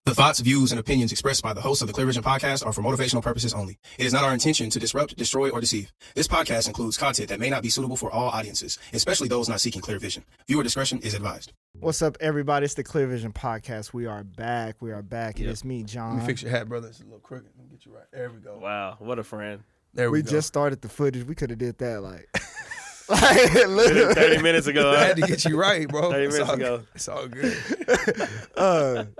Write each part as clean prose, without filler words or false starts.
The thoughts, views, and opinions expressed by the hosts of the Clear Vision podcast are for motivational purposes only. It is not our intention to disrupt, destroy, or deceive. This podcast includes content that may not be suitable for all audiences, especially those not seeking clear vision. Viewer discretion is advised. What's up, everybody? It's the Clear Vision podcast. We are back. It is me, John. Let me fix your hat, brother. It's a little crooked. Let me get you right. There we go. Wow, what a friend. There we We go. just started the footage. We could have did that like 30 minutes ago. I had to get you right, bro. 30 It's minutes all ago. good. It's all good.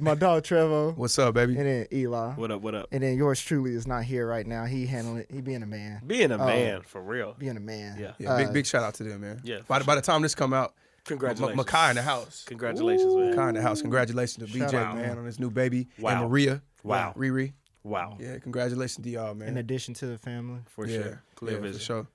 My dog Trevor. What's up, baby? And then Eli. What up? And then yours truly is not here right now. He handling it. He being a man. Being a man, for real. Being a man. Yeah. Yeah, big shout out to them, man. Yeah, By the time this come out, Congratulations. Makai in the house. Congratulations, man. Makai in the house. Congratulations to Shout BJ, out, man, on his new baby. Wow. And Maria. Wow. Riri. Wow. Yeah, congratulations to y'all, man. In addition to the family. For yeah, sure. Clear vision. for sure.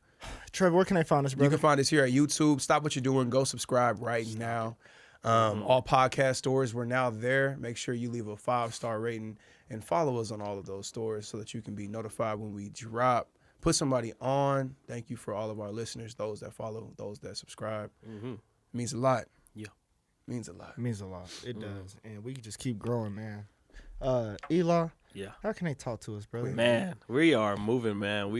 Trevor, where can I find us, brother? You can find us here at YouTube. Stop what you're doing. Go subscribe right now. All podcast stores, we're now there. Make sure you leave a 5-star rating and follow us on all of those stores so that you can be notified when we drop. Put somebody on. Thank you for all of our listeners, those that follow, those that subscribe. Means a lot. Yeah. Means a lot. It means a lot. It does. And we can just keep growing, man. Eli, Yeah. how can they talk to us, brother? Man, we are moving, man.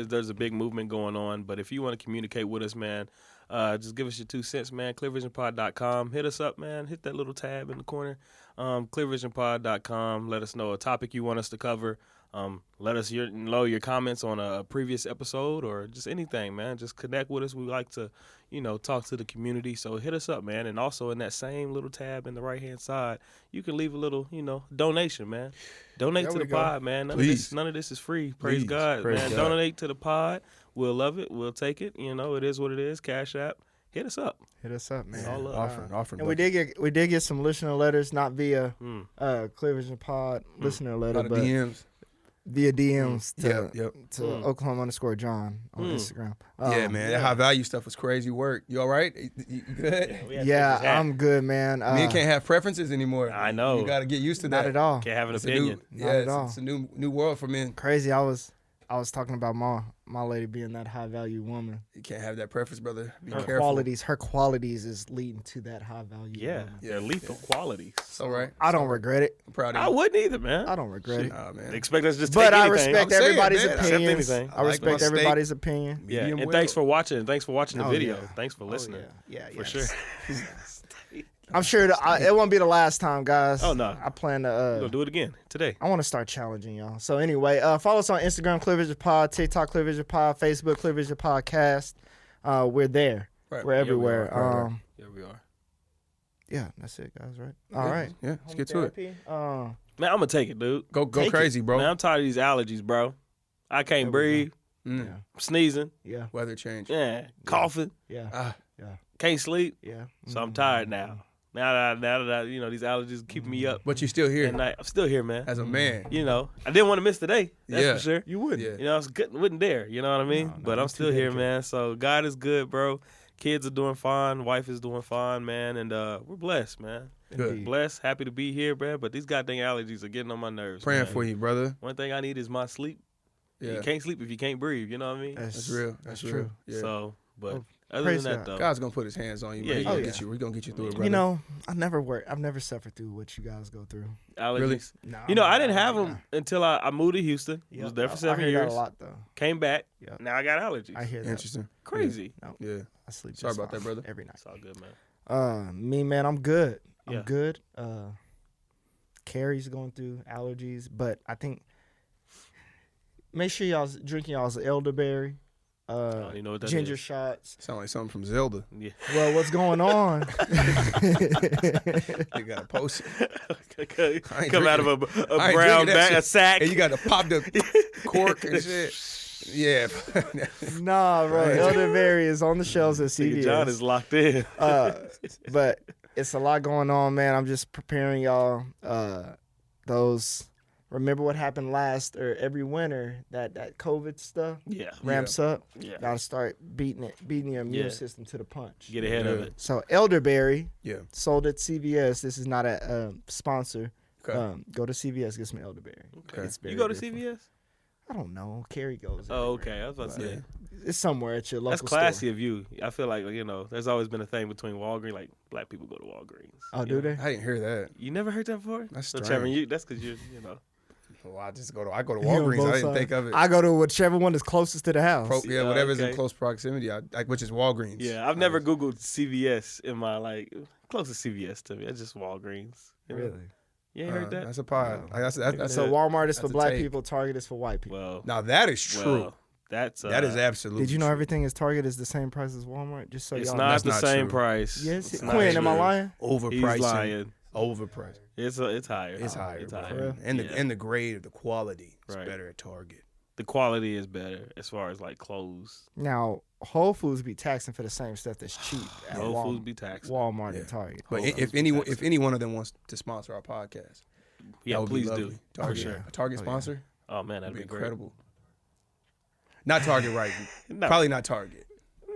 There's a big movement going on, but if you want to communicate with us, man, just give us your 2 cents, man. ClearVisionPod.com. Hit us up, man. Hit that little tab in the corner. ClearVisionPod.com. Let us know a topic you want us to cover. Let us know your comments on a previous episode or just anything, man. Just connect with us. We like to, talk to the community. So hit us up, man. And also in that same little tab in the right-hand side, you can leave a little, donation, man. Donate There to we the go. pod, man. None of this is free. Praise Please. God, Praise man. God. Donate to the pod. We'll love it. We'll take it. It is what it is. Cash App. Hit us up. Hit us up, man. All up. Offering. And we did get some listener letters, not via Clear Vision Pod listener a letter, lot of but DMs. via DMs to Yep. to Oklahoma_John on Instagram. Yeah, man. That high value stuff was crazy work. You all right? You good? Yeah, I'm good, man. Men can't have preferences anymore. I know. You got to get used to that. Not at all. Can't have an It's opinion. Not at all. It's a new world for men. Crazy. I was talking about my lady being that high value woman. You can't have that preference, brother. Be Her careful. qualities is leading to that high value. Yeah, woman. they're lethal qualities. It's all right. I don't regret it. I'm proud of I you. wouldn't either, man. I don't regret it. Nah, man. Expect us to just But take I anything. respect I'm saying, everybody's man, accept opinions. anything. I respect my steak. everybody's opinion. Yeah, Medium and well. thanks for watching. Thanks for watching the Oh, video. yeah. Thanks for listening. Yeah, For sure. I'm sure it won't be the last time, guys. Oh, no. I plan We're to. gonna do it again today. I want to start challenging y'all. So anyway, follow us on Instagram, Clear Vision Pod, TikTok, Clear Vision Pod, Facebook, Clear Vision Podcast. We're there. Right. We're Yeah, we everywhere. are. Right. Here we are. Yeah, that's it, guys. Right. All right. Yeah, let's get to it. Man, I'm gonna take it, dude. Go Take crazy, bro. Man, I'm tired of these allergies, bro. I can't breathe. Mm. Yeah. Sneezing. Yeah. Weather change. Yeah. Coughing. Yeah. Ah, Can't sleep. Yeah. So I'm tired now. Now that these allergies keep me up but you're still here at night. I'm still here, man. as a man. I didn't want to miss today. That's Yeah. for sure. You would. Yeah. I wouldn't dare. You know what I mean? No, but I'm I'm still too here, dedicated. man. So God is good, bro. Kids are doing fine. Wife is doing fine, man. And we're blessed, man. Good. Blessed. Happy to be here, man. But these goddamn allergies are getting on my nerves. Praying man. for you, brother. One thing I need is my sleep. Yeah. You can't sleep if you can't breathe. You know what I mean? That's real. That's That's real. true. Yeah. So, but Oh, other praise than that, God. though. God's gonna put His hands on you. Yeah, man. yeah. We're gonna get you through it, brother. You know, I've never suffered through what you guys go through. Allergies. No, I didn't have them until I moved to Houston. Yeah, Was there for I 7 hear years. that a lot though. Came back. Yeah. Now I got allergies. I hear that. Interesting. Crazy. No, Yeah. I sleep. Sorry just about that, fine brother. Every night. It's all good, man. Me, man, I'm good. I'm Yeah. good. Carrie's going through allergies, but I think make sure y'all's drinking y'all's elderberry, You know what that ginger is. shots. Sound like something from Zelda. Yeah. Well, what's going on? You gotta post it. I ain't Come out of I a ain't brown drinking that bag, shit. a sack. And you gotta pop the cork and shit. Yeah. Nah, bro. Right. Elderberry is on the shelves at Nigga, John is CVS. locked in. But it's a lot going on, man. I'm just preparing y'all. Those. Remember what happened every winter? That COVID stuff Yeah. ramps up. Yeah. Gotta start beating your immune Yeah. system to the punch. Get ahead of Yeah. it. So elderberry Yeah. sold at CVS. This is not a sponsor. Okay. Go to CVS, get some elderberry. Okay. It's very You go to good for- CVS? I don't know. Cary goes. Oh, everywhere. okay. I was about to say. It's somewhere at your local That's classy store. of you. I feel like, there's always been a thing between Walgreens, like black people go to Walgreens. Oh, You do know? they? I didn't hear that. You never heard that before? That's So, strange. Trevor, that's because you're. Well, I go to He on Walgreens. both I didn't sides. think of it. I go to whichever one is closest to the house. Whatever's in okay. close proximity, which is Walgreens. Yeah, I've never Googled CVS in my closest CVS to me. It's just Walgreens. You know? Really? You ain't heard that? That's a pod. No. That's So Walmart is that's for a black take. people, Target is for white people. Well, Now that is true. well, that's that is absolutely. Did you know true. everything is Target is the same price as Walmart? Just so it's y'all not That's the not same true. price. Yes, It's it- not Quinn, am I true. lying? Overpricing? He's lying. Overpriced. It's higher. It's higher, It's bro. higher. And the Yeah. and the grade of the quality is Right. better at Target. The quality is better as far as clothes. Now, Whole Foods be taxing for the same stuff that's cheap at Whole Foods be taxing. Walmart Yeah. and Target. But Whole if Foods be any taxing. one of them wants to sponsor our podcast, Yeah, that would be please do. lovely. For Target, sure. a Target Oh, yeah. sponsor, Oh man, that'd would be be great. incredible. Not Target, right? No, Probably not Target.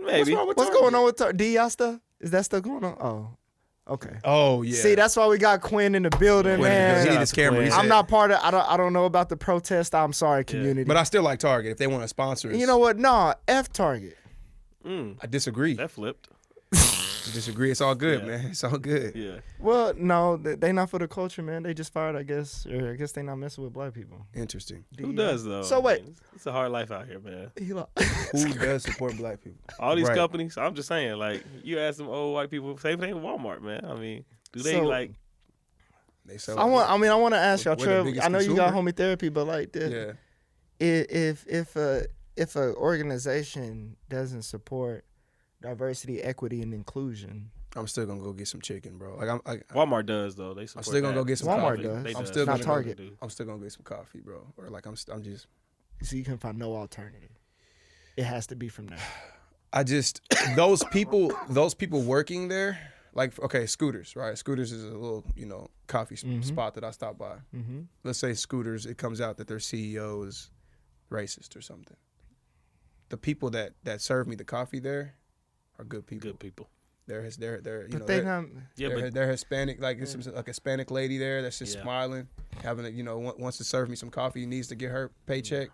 maybe. What's going on with Target? D y'all stuff? Is that stuff going on? Oh, okay. Oh yeah. See, that's why we got Quinn in the building, Quinn, man. he Shout need out his to camera. He Quinn. I'm said- not part of. I don't know about the protest. I'm sorry, community. But I still like Target if they want to sponsor us. You know what? No, F Target. I disagree. That flipped. I disagree. It's all good, Yeah. man. It's all good. Yeah. Well, no, they not for the culture, man. They just fired, I guess, or I guess they not messing with black people. Interesting. Who does though? So wait. I mean, it's a hard life out here, man. Who does support black people? All these Right. companies. I'm just saying, you ask them old white people, same thing with Walmart, man. I mean, do they So- They sell. I want to ask y'all, We're the Trev. biggest I know you got consumer. homie therapy, but Yeah. if a organization doesn't support diversity, equity, and inclusion, I'm still gonna go get some chicken, bro. Walmart does though. They support still gonna that. go get some Walmart coffee. does. They I'm does. still Not gonna Target. I'm still gonna get some coffee, bro. Or I'm just. so you can find no alternative. It has to be from there. I just those people working there, okay, Scooters, right? Scooters is a little coffee spot that I stop by. Mm-hmm. Let's say Scooters, it comes out that their CEO is racist or something. The people that serve me the coffee there are good people. Good people. They're But they not. Yeah, but they're Hispanic, it's a Hispanic lady there that's just Yeah. smiling, having wants to serve me some coffee, needs to get her paycheck.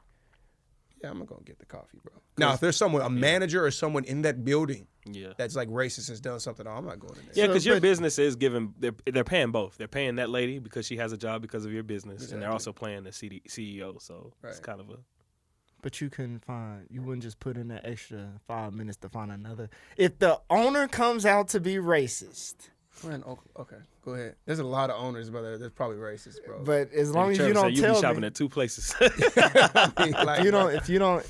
Yeah, I'm gonna get the coffee, bro. Now, if there's a manager or someone in that building yeah. that's racist has done something, I'm not going in there. Yeah, because your but- business is giving. They're paying both. They're paying that lady because she has a job because of your business, and they're Exactly. also paying the CEO. So it's Right. kind of a. But you wouldn't just put in that extra 5 minutes to find another. If the owner comes out to be racist, Man, okay, go ahead. There's a lot of owners, brother. There's probably racist, bro. but as long as Trevor you said don't you tell be shopping me, at two places. if you don't,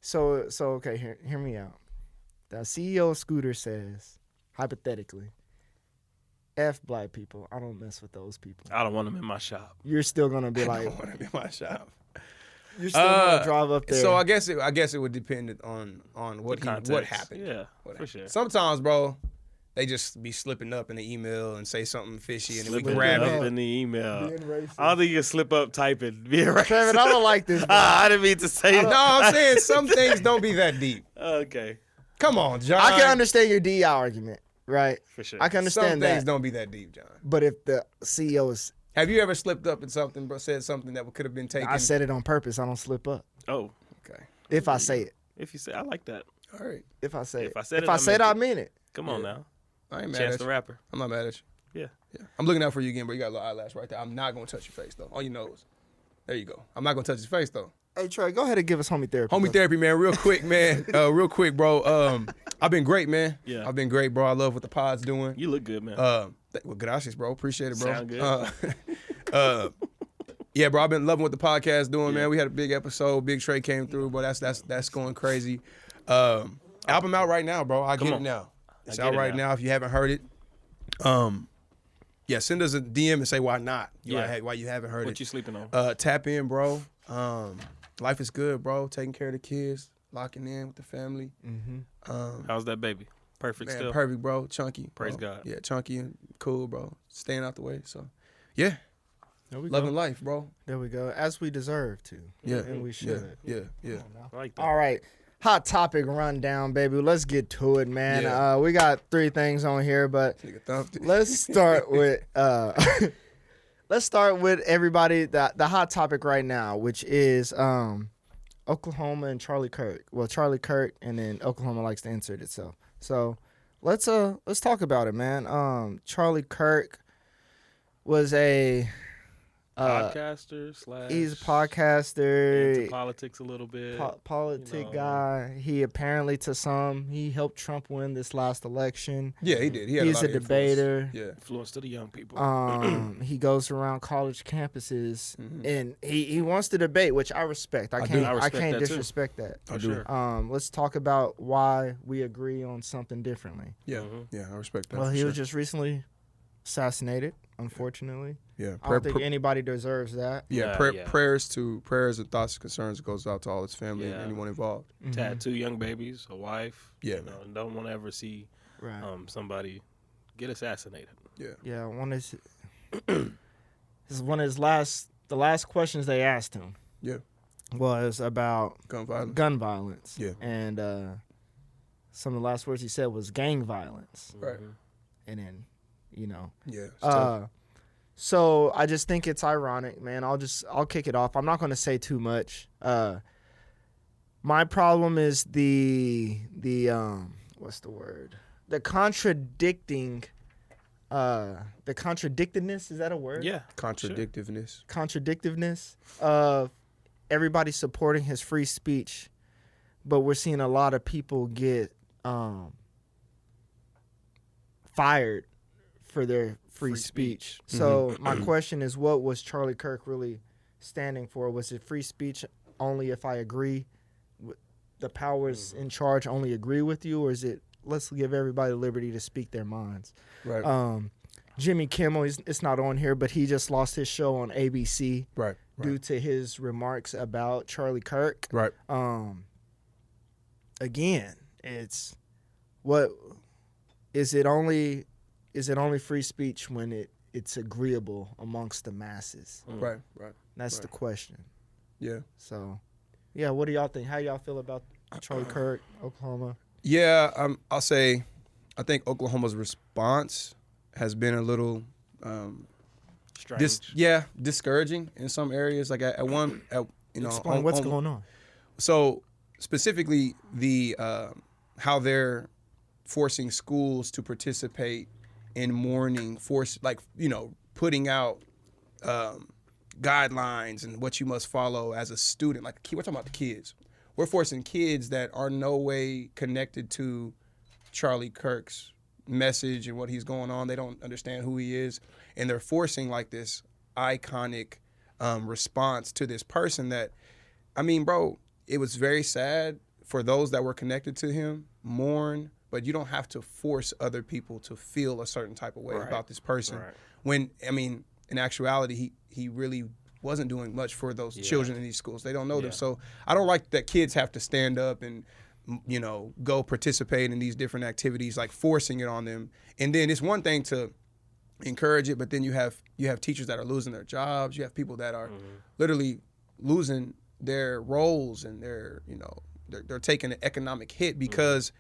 so okay, hear me out. The CEO of Scooter says, hypothetically, F black people. I don't mess with those people. I don't want them in my shop. You're still gonna be I like, don't want to be in my shop. you're still gonna drive up there. So I guess it would depend on what Context. what happened. Yeah, What for happened. sure. Sometimes, bro, they just be slipping up in the email and say something fishy, and then we Slipping grab up it. in the email. Being racist. I don't think you can slip up typing. Being racist. Trevor, I don't like this. Bro. I didn't mean to say No, that. I'm saying some things don't be that deep. Okay, Come on, John. I can understand your DI argument, right? for sure. I can Some understand things that. don't be that deep, John. But if the CEO is, Have you ever slipped up in something, bro? Said something that could have been taken? I said it on purpose. I don't slip up. Oh, Okay. If I say it, if you say, I like that. All right. if I say If it, I said if it, I I said it, meant I mean it. Come on now, I ain't mad Chance at the you. Rapper. I'm not mad at you. Yeah. Yeah. I'm looking out for you again, bro. You got a little eyelash right there. I'm not gonna touch your face though. On your nose. There you go. I'm not gonna touch his face though. Hey Trey, go ahead and give us homie therapy. Homie bro. therapy, man. Real quick, man. Real quick, bro. I've been great, man. Yeah. I've been great, bro. I love what the pod's doing. You look good, man. Well, gracias, bro. Appreciate it, bro. Sound good. Yeah, bro. I've been loving what the podcast doing, Yeah. man. We had a big episode. Big Trey came through, bro. That's going crazy. Album out right now, bro. I get it on. now. It's get out it right now. now. If you haven't heard it, yeah, send us a DM and say why not. Yeah. Why you haven't heard What it. you sleeping on? Tap in, bro. Life is good, bro. Taking care of the kids, locking in with the family. How's that baby? Perfect Man, still. perfect, bro. Chunky. Praise bro. God. Yeah, chunky and cool, bro. Staying out the way. So, yeah, There we loving go. life, bro. There we go. As we deserve to. Yeah, And we should. Yeah. I like that. All right. Hot topic rundown, baby. Let's get to it, man. Yeah. We got 3 things on here, but Nigga thumped it. let's start with let's start with everybody. The hot topic right now, which is Oklahoma and Charlie Kirk. Well, Charlie Kirk, and then Oklahoma likes to insert itself. So let's talk about it, man. Charlie Kirk was a podcaster / he's a podcaster, into politics a little bit, politic guy. He apparently, to some, he helped Trump win this last election. Yeah, he did. He's a debater. Yeah, influence to the young people. He goes around college campuses and he wants to debate, which I respect. I can't disrespect that. I do. Let's talk about why we agree on something differently. Yeah, yeah, I respect that. Well, he was just recently assassinated, unfortunately. Yeah, I don't think anybody deserves that. Yeah, prayers and thoughts and concerns goes out to all his family and anyone involved. Had 2 young babies, a wife. Yeah, and don't want to ever see somebody get assassinated. Yeah. One is this is one of the last questions they asked him. Yeah, was about gun violence. Yeah, and some of the last words he said was gang violence. Right, and then so I just think it's ironic, man. I'll kick it off. I'm not going to say too much. My problem is the what's the word? The contradicting. The contradictedness, is that a word? Yeah, contradictiveness. Sure. Contradictiveness of everybody supporting his free speech, but we're seeing a lot of people get fired for their free speech. So my question is, what was Charlie Kirk really standing for? Was it free speech only if I agree, the powers in charge only agree with you, or is it let's give everybody the liberty to speak their minds? Right. Jimmy Kimmel, it's not on here, but he just lost his show on ABC due to his remarks about Charlie Kirk. Right. Again, it's what is it only free speech when it's agreeable amongst the masses? Right. That's the question. Yeah. So, yeah, what do y'all think? How y'all feel about Charlie Kirk, Oklahoma? Yeah, I'll say I think Oklahoma's response has been a little strange. Discouraging in some areas. Like explain what's going on. So specifically the how they're forcing schools to participate in mourning, putting out guidelines and what you must follow as a student. Like we're talking about the kids. We're forcing kids that are no way connected to Charlie Kirk's message and what he's going on. They don't understand who he is, and they're forcing like this iconic response to this person that, I mean, bro, it was very sad for those that were connected to him, mourn, but you don't have to force other people to feel a certain type of way about this person. Right. When, I mean, in actuality, he really wasn't doing much for those children in these schools. They don't know them. So I don't like that kids have to stand up and, go participate in these different activities, like forcing it on them. And then it's one thing to encourage it, but then you have teachers that are losing their jobs. You have people that are literally losing their roles, and they're taking an economic hit because,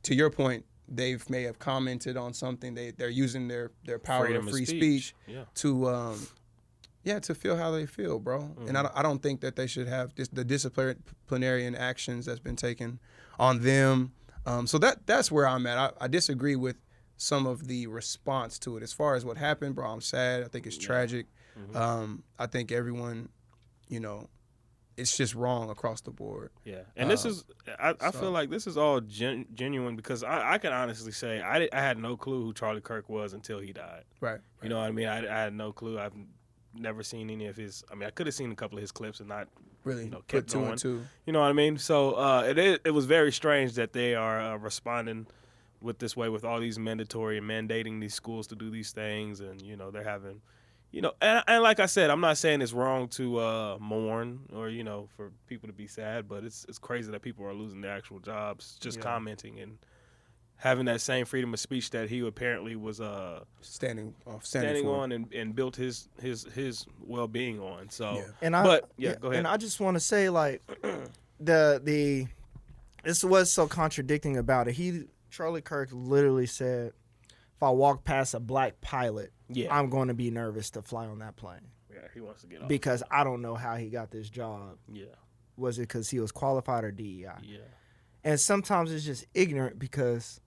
to your point, they may have commented on something. They're using their power of free speech to to feel how they feel, bro. And I don't think that they should have the disciplinary actions that's been taken on them. So that's where I'm at. I disagree with some of the response to it. As far as what happened, bro, I'm sad. I think it's tragic. I think everyone, it's just wrong across the board. Yeah, and this is, I feel like this is all genuine because I can honestly say I had no clue who Charlie Kirk was until he died. Right. You know what I mean? I had no clue. I've never seen any of his. I mean, I could have seen a couple of his clips and not really kept two going. And two. You know what I mean? So it was very strange that they are responding with this way, with all these mandatory and mandating these schools to do these things, and they're having. And like I said, I'm not saying it's wrong to mourn or for people to be sad, but it's crazy that people are losing their actual jobs just commenting and having that same freedom of speech that he apparently was standing on and built his well-being on. So, go ahead. And I just want to say, like, this was so contradicting about it. Charlie Kirk literally said, if I walk past a black pilot, I'm going to be nervous to fly on that plane. Yeah, he wants to get off. Because I don't know how he got this job. Yeah. Was it because he was qualified or DEI? Yeah. And sometimes it's just ignorant because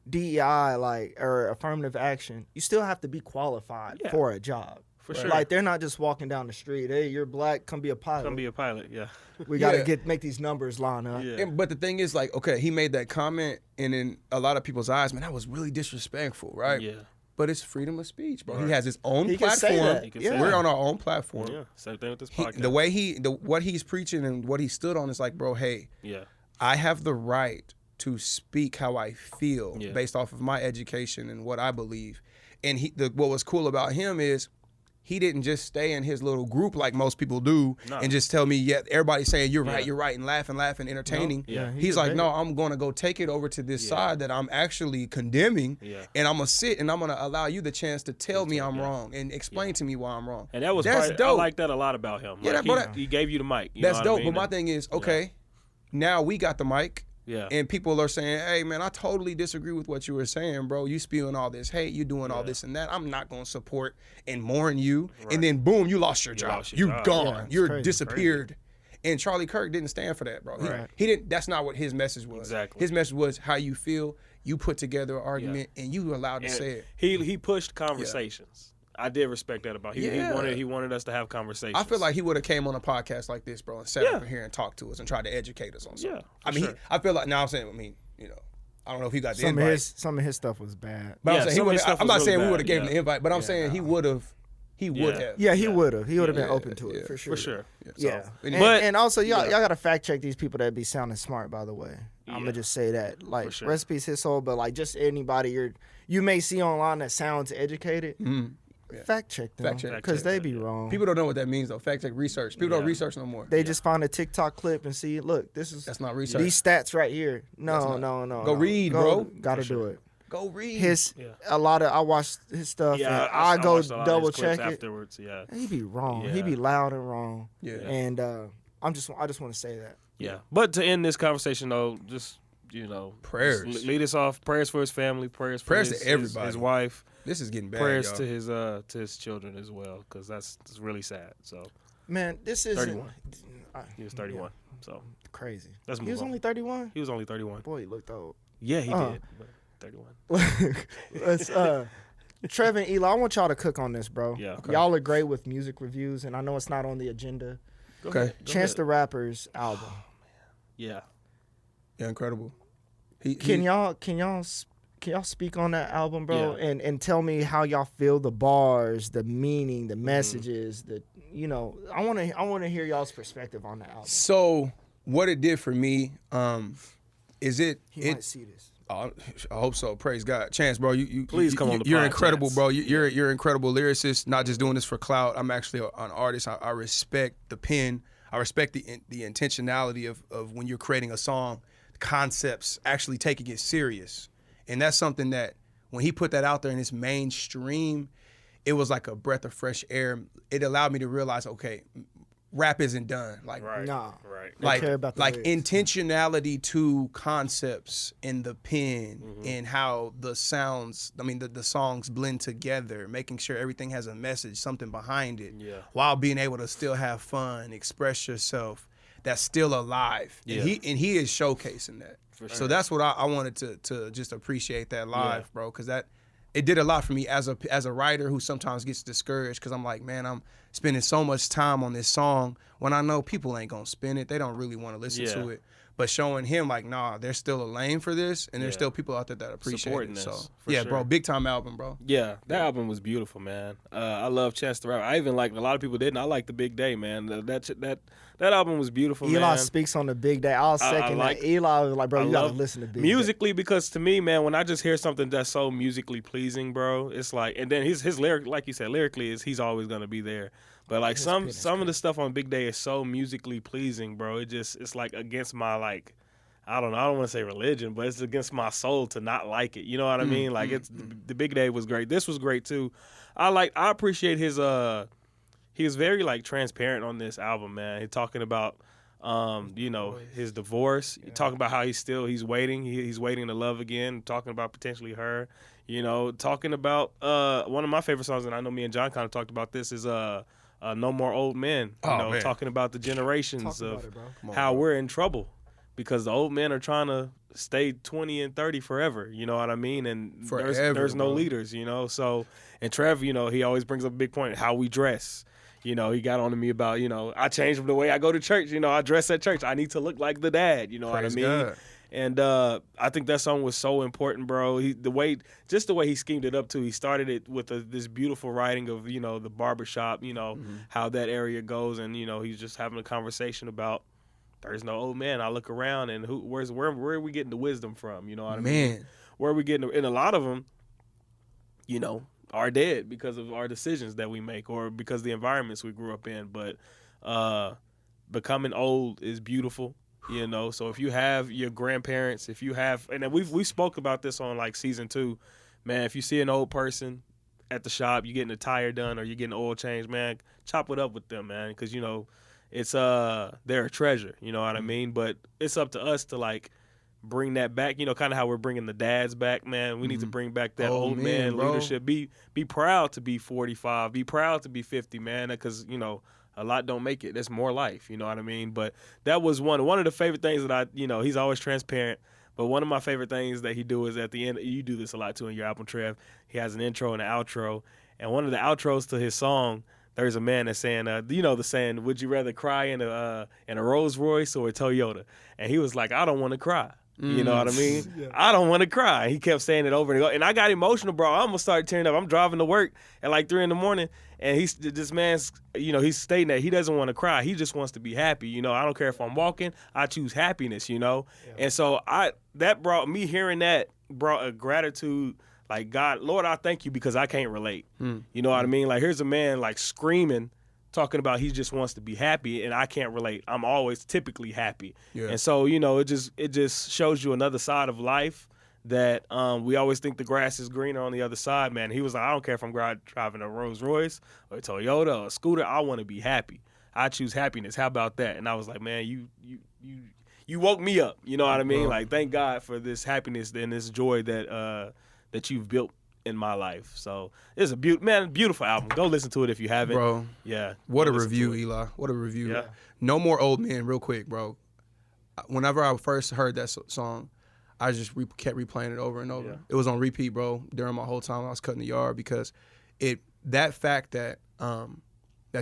DEI, like, or affirmative action, you still have to be qualified for a job. For sure. Like, they're not just walking down the street, hey, you're black, come be a pilot. Come be a pilot, yeah. We got to make these numbers line up. Yeah. But the thing is, like, okay, he made that comment, and in a lot of people's eyes, man, that was really disrespectful, right? Yeah. But it's freedom of speech, bro. Right. He has his own He can say platform. that. He can Yeah. say We're that. on our own platform. Yeah. Same thing with this podcast. The way what he's preaching and what he stood on is like, bro, hey, Yeah. I have the right to speak how I feel Yeah. based off of my education and what I believe. And what was cool about him is he didn't just stay in his little group like most people do and just tell me, everybody's saying you're right, and laughing, entertaining. Yeah. He's like, no, I'm going to go take it over to this side that I'm actually condemning, and I'm going to sit and I'm going to allow you the chance to tell me I'm wrong and explain to me why I'm wrong. And that was That's dope. dope. I like that a lot about him. Yeah, Like, he gave you the mic. You That's know what dope. I mean? But my thing is, okay, now we got the mic. Yeah. And people are saying, hey, man, I totally disagree with what you were saying, bro. You spewing all this hate. You doing all this and that. I'm not going to support and mourn you. Right. And then, boom, you lost your job. lost your You're job. gone. Yeah, You're crazy. disappeared. And Charlie Kirk didn't stand for that, bro. Right. He didn't. That's not what his message was. Exactly. His message was how you feel. You put together an argument, and you allowed to And say it. He pushed conversations. I did respect that about him. Yeah. He wanted us to have conversations. I feel like he would have came on a podcast like this, bro, and sat over here and talked to us and tried to educate us on something. Yeah, I for mean, sure. I feel like now I'm saying, I don't know if he got the Some invite. of his stuff was bad. But Yeah, I'm saying some of his stuff I'm was not really saying we bad, would have gave him yeah. the invite, but I'm saying he would have. He would have. Yeah, he would have. He would have been Yeah, open to it yeah, for sure. for sure. Yeah. So, And, anyway. and also, y'all Yeah. got to fact check these people that be sounding smart, by the way. I'm going to just say that. Like, sure. recipes his soul, but like just anybody you may see online that sounds educated, fact check them. Fact check. Because they be Yeah. wrong. People don't know what that means though. Fact check research. People don't Yeah. research no more. They just find a TikTok clip and see, look, That's not research. these stats right here. No. Go read, bro. Got to do it. Go read. I watched his stuff and I go watched a lot of double his clips check it. afterwards. Yeah. He be wrong. He Yeah. be loud and wrong. Yeah. And I just want to say that. Yeah. But to end this conversation though, just Prayers. just lead us off. Prayers for his family. Prayers for Prayers his, to everybody. his wife. This is getting bad. Prayers y'all. to his children as well, because that's really sad. So Man, this isn't 31. He was 31. So crazy. Let's move He was on. only 31? he was only 31. Boy, he looked old. Yeah, he Uh-huh. did. But 31. Let's Trev and Eli, I want y'all to cook on this, bro. Yeah. Okay. Y'all are great with music reviews, and I know it's not on the agenda. Okay. Chance the Rapper's album. Yeah. Yeah, incredible. Can y'all speak on that album, bro? Yeah. And tell me how y'all feel the bars, the meaning, Mm-hmm. the messages, I want to hear y'all's perspective on the album. So what it did for me, is He might see this. I hope so. Praise God. Chance, bro, you Please come on the You're pod, incredible, Chance. bro. You're an incredible lyricist. Not just doing this for clout. I'm actually an artist. I respect the pen. I respect the intentionality of when you're creating a song, concepts, actually taking it serious. And that's something that when he put that out there in its mainstream, it was like a breath of fresh air. It allowed me to realize, okay, rap isn't done. Like, Right. Nah. Right. They care about the lyrics. intentionality to concepts in the pen and how the sounds, the songs blend together, making sure everything has a message, something behind it, Yeah. while being able to still have fun, express yourself. That's still alive, Yeah. and he is showcasing that. For sure. So that's what I wanted to just appreciate that live, bro, because it did a lot for me as a writer who sometimes gets discouraged because I'm like, man, I'm spending so much time on this song when I know people ain't gonna spin it. They don't really want to listen to it. But showing him like, nah, there's still a lane for this, and there's Yeah. still people out there that appreciate Supporting it. this, So for yeah, sure. bro, big time album, bro. Yeah, that album was beautiful, man. I love Chance the Rapper. I even like a lot of people didn't. I like The Big Day, man. That album was beautiful, Eli man. speaks on the Big Day. I'll second like- that. Eli was like, bro, I you gotta love listen to Big musically, because to me, man, when I just hear something that's so musically pleasing, bro, it's like, and then his lyric, like you said, lyrically he's always gonna be there. But like some of the stuff on Big Day is so musically pleasing, bro. It's like against my like, I don't know, I don't want to say religion, but it's against my soul to not like it. You know what I mean? Like the Big Day was great. This was great too. I appreciate his he was very like transparent on this album, man. He talking about his divorce. Talking about how he's waiting. He's waiting to love again. Talking about potentially her. You know, talking about one of my favorite songs, and I know me and John kind of talked about this, is No More Old Men. You know, man. talking about the generations Talk of about it, bro. how we're in trouble because the old men are trying to stay 20 and 30 forever. You know what I mean? And there's no bro. leaders, you know. So, and Trev, you know, he always brings up a big point, how we dress. You know, he got on to me about, you know, I changed the way I go to church. You know, I dress at church. I need to look like the dad. You know Praise what I mean? God. And I think that song was so important, bro. The way he schemed it up too. He started it with this beautiful writing of, you know, the barbershop, you know, how that area goes, and you know, he's just having a conversation about there's no old man. I look around and where are we getting the wisdom from? You know what I mean? Where are we getting? And a lot of them, you know, are dead because of our decisions that we make or because of the environments we grew up in. But becoming old is beautiful, you know. So if you have your grandparents, if you have, and we spoke about this on like season 2, man. If you see an old person at the shop, you getting a tire done or you getting oil changed, man, chop it up with them, man, because you know it's they're a treasure, you know what I mean. But it's up to us to like bring that back, you know, kind of how we're bringing the dads back, man. We need to bring back that old man leadership. Be proud to be 45. Be proud to be 50, man, because, you know, a lot don't make it. There's more life, you know what I mean? But that was one of the favorite things that you know, he's always transparent. But one of my favorite things that he do is at the end, you do this a lot too in your album, Trev. He has an intro and an outro. And one of the outros to his song, there's a man that's saying, you know the saying, would you rather cry in a Rolls Royce or a Toyota? And he was like, I don't want to cry. You know what I mean? Yeah. I don't want to cry. He kept saying it over and over. And I got emotional, bro. I almost started tearing up. I'm driving to work at like 3 a.m. and this man's, you know, he's stating that he doesn't want to cry. He just wants to be happy. You know, I don't care if I'm walking. I choose happiness, you know? Yeah. And so hearing that brought a gratitude, like, God, Lord, I thank you because I can't relate. You know what I mean? Like, here's a man like screaming, talking about he just wants to be happy, and I can't relate. I'm always typically happy. Yeah. And so, you know, it just shows you another side of life that we always think the grass is greener on the other side, man. He was like, I don't care if I'm driving a Rolls Royce or a Toyota or a scooter. I want to be happy. I choose happiness. How about that? And I was like, man, you woke me up. You know what I mean? Like, thank God for this happiness and this joy that you've built in my life. So it's a beautiful album. Go listen to it if you haven't. Bro. Yeah. What a review, Eli. What a review. Yeah. No More Old Men, real quick, bro. Whenever I first heard that song, I just kept replaying it over and over. Yeah. It was on repeat, bro, during my whole time I was cutting the yard, because that fact that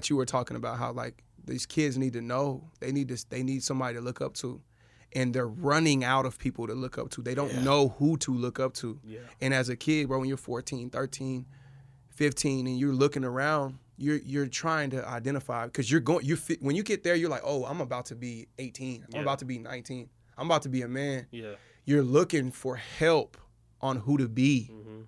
you were talking about how like these kids need to know, they need somebody to look up to. And they're running out of people to look up to. They don't know who to look up to. Yeah. And as a kid, bro, when you're 14, 13, 15, and you're looking around, you're trying to identify, because when you get there, you're like, oh, I'm about to be 18. I'm about to be 19. I'm about to be a man. Yeah. You're looking for help on who to be. Mm-hmm.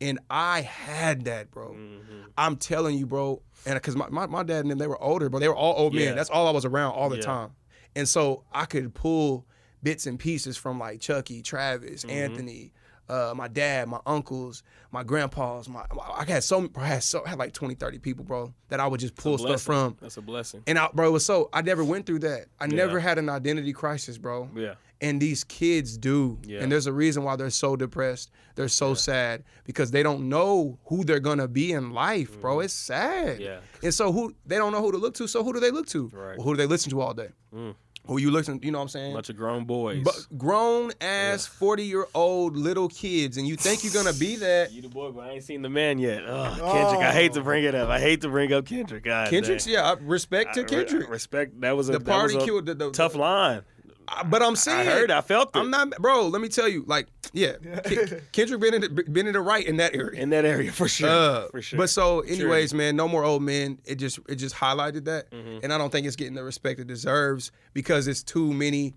And I had that, bro. Mm-hmm. I'm telling you, bro. And because my dad and them, they were older, but they were all old men. That's all I was around all the time. And so I could pull bits and pieces from like Chucky, Travis, Anthony, my dad, my uncles, my grandpas. I had like 20, 30 people, bro, that I would just pull stuff from. That's a blessing. And bro, I never went through that. I never had an identity crisis, bro. Yeah. And these kids do. Yeah. And there's a reason why they're so depressed. They're so sad, because they don't know who they're going to be in life, bro. It's sad. Yeah. And so they don't know who to look to, so who do they look to? Right. Well, who do they listen to all day? Who you listen, you know what I'm saying? Bunch of grown boys. Grown-ass 40-year-old little kids, and you think you're going to be that. You the boy, but I ain't seen the man yet. Kendrick, I hate to bring it up. I hate to bring up Kendrick. Kendrick's, respect to Kendrick. Respect. That was a tough line. But I'm saying, I felt it. I'm not, bro. Let me tell you, like, Kendrick been in the right in that area. In that area, for sure. For sure. But so, anyways, man, No More Old Men. It just highlighted that, and I don't think it's getting the respect it deserves, because it's too many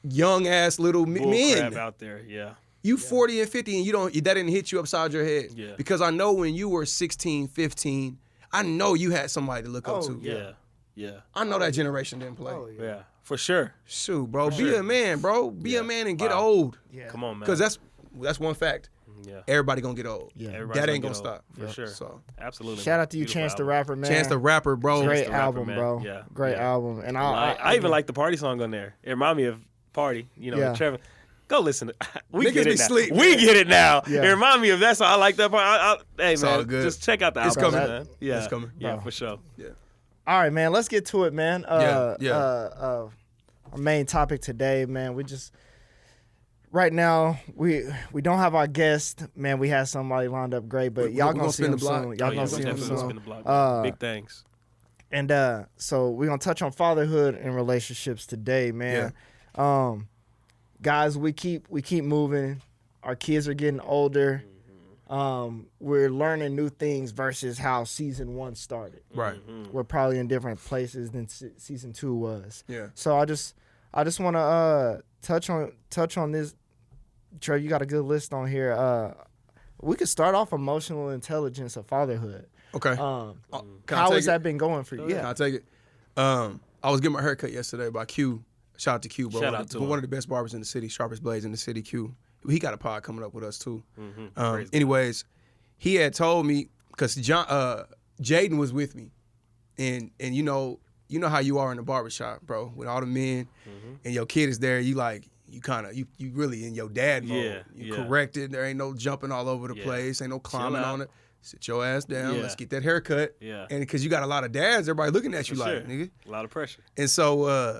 young ass little men crap out there. Yeah. You 40 and 50, and that didn't hit you upside your head. Yeah. Because I know when you were 16, 15, I know you had somebody to look up to. Yeah. Yeah. I know that generation didn't play. Oh, yeah. For sure. Shoot, bro. Be a man, bro. Be a man and get old. Yeah. Come on, man. Because that's one fact. Yeah. Everybody gonna get old. Yeah. That ain't gonna stop. For sure. So absolutely. Shout out to you, Chance the Rapper, man. Chance the Rapper, bro. Great album, bro. Yeah. Great album. And I even like the party song on there. It reminded me of Party. You know, Trevor. Go listen. We Niggas get be it now. sleep, We man. get it now. Yeah. It remind me of that song. I like that part. Hey, It's all man, good. just check out the It's album, coming. man. Yeah, It's coming. Yeah, Bro. for sure. Yeah. All right, man. Let's get to it, man. Yeah. Our main topic today, man. We just right now we don't have our guest, man. We had somebody lined up great, but y'all we gonna see spin him the block. soon. Y'all Oh, yeah, gonna we see him definitely soon. spin the block, man. Big things. And so we're gonna touch on fatherhood and relationships today, man. Guys, we keep moving. Our kids are getting older. We're learning new things versus how season 1 started. Right. We're probably in different places than season 2 was. Yeah. So I just want to touch on this. Trev, you got a good list on here. We could start off emotional intelligence of fatherhood. Okay. How Can I has take that it? been going for you? Can I take it? I was getting my hair cut yesterday by Q. Shout out to Q, bro. Shout out to him. One of the best barbers in the city, sharpest blades in the city, Q. He got a pod coming up with us too. Praise Anyways, he had told me because Jaden was with me, and you know how you are in the barbershop, bro, with all the men, and your kid is there. You really in your dad mode. Yeah, You yeah. corrected. There ain't no jumping all over the Yeah. place. Ain't no climbing out. on it. Sit your ass down. Yeah. Let's get that haircut. Yeah. And because you got a lot of dads, everybody looking at you For like, sure. nigga. A lot of pressure. And so,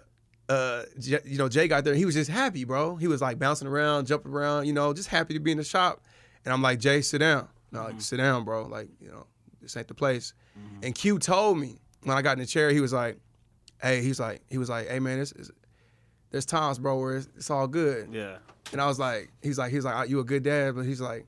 Jay got there. He was just happy, bro. He was like bouncing around, jumping around, just happy to be in the shop. And I'm like, Jay, sit down. No, like, sit down, bro. Like, this ain't the place. And Q told me when I got in the chair, he was like, hey, hey, man, there's times, bro, where it's all good. Yeah. And I was like, he's like, you a good dad, but he's like,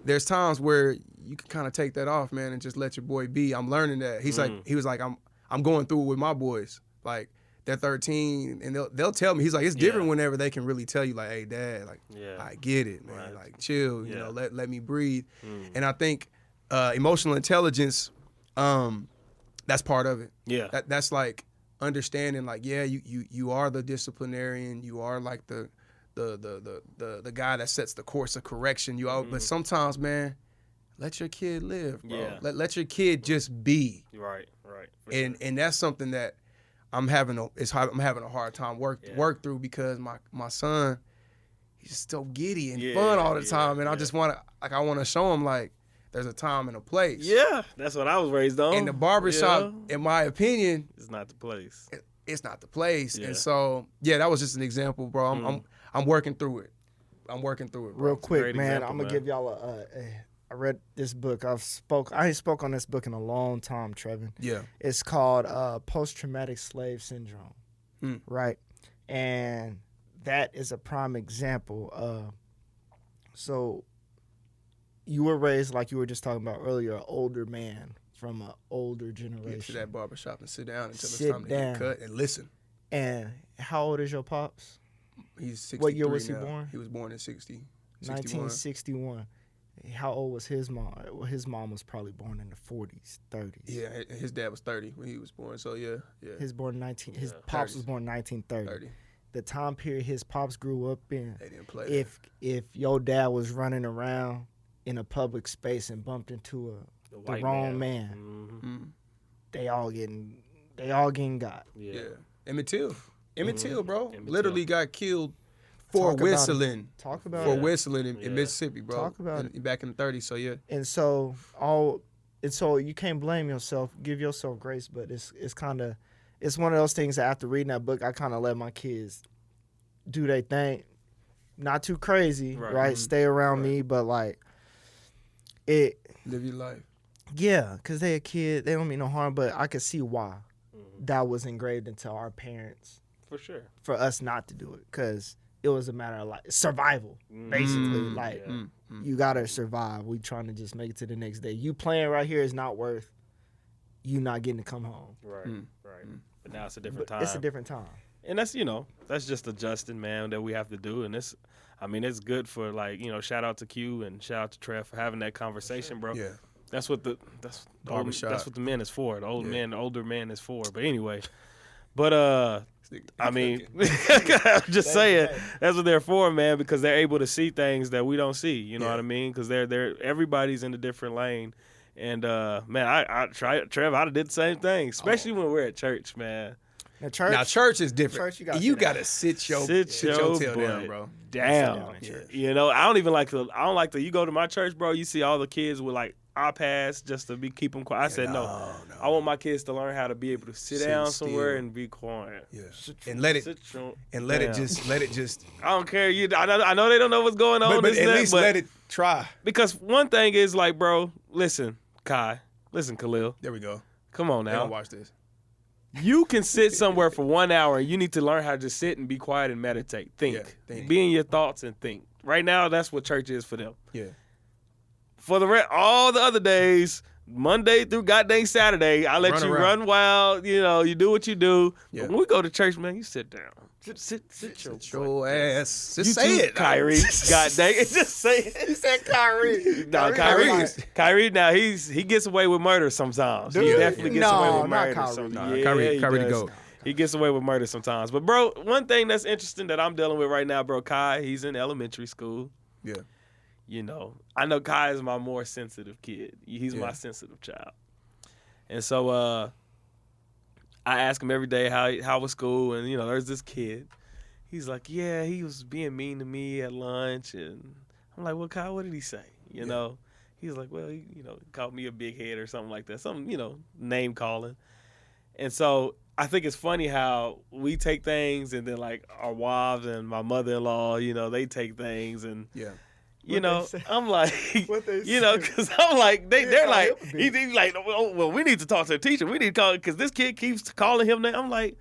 there's times where you can kind of take that off, man, and just let your boy be. I'm learning that. He was like, I'm going through it with my boys. Like, they're 13, and they'll tell me. He's like, it's different whenever they can really tell you, like, hey, dad, like, I get it, man. Right. Like, chill, Yeah. let me breathe. And I think emotional intelligence, that's part of it. Yeah. That's like understanding, like, yeah, you are the disciplinarian, you are like the guy that sets the course of correction. You are, but sometimes, man, let your kid live, bro. Yeah. Let your kid just be. Right. For And sure. and that's something that I'm having a hard time work through because my son, he's so giddy and fun all the time, and I just want to show him like there's a time and a place. Yeah, that's what I was raised on. And the barbershop, in my opinion, it's not the place. it's not the place. Yeah. And so, that was just an example, bro. I'm working through it. I'm working through it, bro. Real quick, great man. example, I'm gonna man. give y'all I read this book. I ain't spoke on this book in a long time, Trevin. Yeah. It's called Post-Traumatic Slave Syndrome, Mm. right? And that is a prime example of. So, you were raised like you were just talking about earlier, an older man from an older Get to generation. that barbershop and sit down until it's Sit time to down. get cut and listen. And how old is your pops? He's 63 What year was he now. born? He was born in 61. 1961. How old was his mom? Well, his mom was probably born in the 40s, 30s. Yeah, his dad was 30 when he was born. So yeah. His pops 30s. was born 1930. 30. The time period his pops grew up in. They didn't play. If your dad was running around in a public space and bumped into the white wrong man, Mhm. they all getting got. Yeah. Emmett Till, bro, Emmett literally got killed for Talk about it. whistling. Talk about For it. whistling in Yeah. Mississippi, bro. Talk about it. Back in the 30s. So yeah. And so you can't blame yourself. Give yourself grace, but it's one of those things that after reading that book, I kind of let my kids do their thing, not too crazy, Right. right? Stay around me, but like it, Live your life. yeah, because they a kid, they don't mean no harm, but I could see why that was engraved into our parents For sure. for us not to do it, because it was a matter of like survival, basically. Like you gotta survive. We trying to just make it to the next day. You playing right here is not worth you not getting to come home. Right. But now it's a different But time. it's a different time. And that's just adjusting, man, that we have to do. And it's good for shout out to Q and shout out to Trev for having that conversation, bro. Yeah. That's what the Barbershop. that's what the men is for. The older man is for. But anyway, I'm just saying that's what they're for, man, because they're able to see things that we don't see. You know what I mean? Because they're everybody's in a different lane. And man, Trev, I did the same thing, especially when we're at church, man. Now church is different. Church, you gotta sit your tail down, bro. Down. You know, I don't like the. You go to my church, bro. You see all the kids with like iPads just to keep them quiet. I said no. I want my kids to learn how to be able to sit down somewhere and be quiet. Yeah, and let it just. I don't care. I know they don't know what's going on. But at least let it try. Because one thing is like, bro, listen, Kai, listen, Khalil. There we go. Come on now. They don't watch this. You can sit somewhere for 1 hour and you need to learn how to just sit and be quiet and meditate. Think. Be in your thoughts and think. Right now, that's what church is for them. Yeah. For the rest, all the other days, Monday through goddamn Saturday, I let you run wild. You know, you do what you do. Yeah. But when we go to church, man, you sit down. Sit your ass. Just you say it, Kyrie. God dang it, just say it. He said Kyrie. No, Kyrie. Now he gets away with murder sometimes. He definitely gets away with murder sometimes. Yeah, Kyrie to go. He gets away with murder sometimes. But bro, one thing that's interesting that I'm dealing with right now, bro, Kai, he's in elementary school. Yeah. You know, I know Kai is my more sensitive kid. He's my sensitive child. And so I ask him every day how was school, and you know, there's this kid. He's like, yeah, he was being mean to me at lunch, and I'm like, well, Kyle, what did he say? You know, he's like, well, he called me a big head or something like that, some name calling. And so I think it's funny how we take things, and then like our wives and my mother-in-law, they take things, and I'm like, because I'm like, they're like, he's like, oh, well, we need to talk to the teacher. We need to call, because this kid keeps calling him that. I'm like,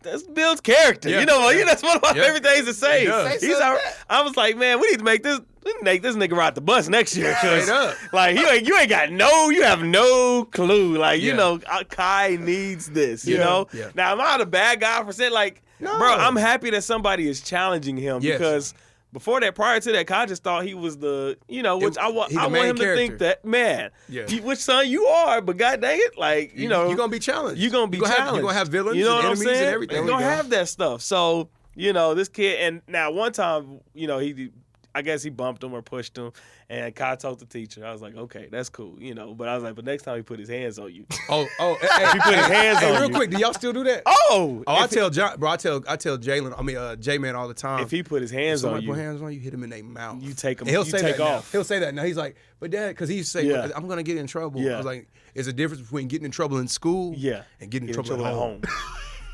that's Bill's character. Yeah. That's one of my favorite things to say. I was like, man, we need to make this nigga ride the bus next year. Straight up. Like, you have no clue. Like, Kai needs this, Yeah. Now, am I the bad guy for saying, like, no. Bro, I'm happy that somebody is challenging him because before that, prior to that, Kai just thought he was the, which I want him to think that, man, which son you are, but god dang it, like, you're going to be challenged. You're going to be challenged. You're going to have villains and enemies and everything. You're going to have that stuff. So, this kid, and now one time, I guess he bumped him or pushed him, and Kai told the teacher. I was like, okay, that's cool, but I was like, but next time he put his hands on you. Hey, he put his hands on you. Real quick, do y'all still do that? I tell John, bro, I tell Jalen, J-Man all the time. If he put his hands on you. Put hands on you, hit him in their mouth. You take him, he'll say take that off. Now. He'll say that now. He's like, but Dad, because he used to say, I'm going to get in trouble. I was like, there's a difference between getting in trouble in school and getting in trouble at home.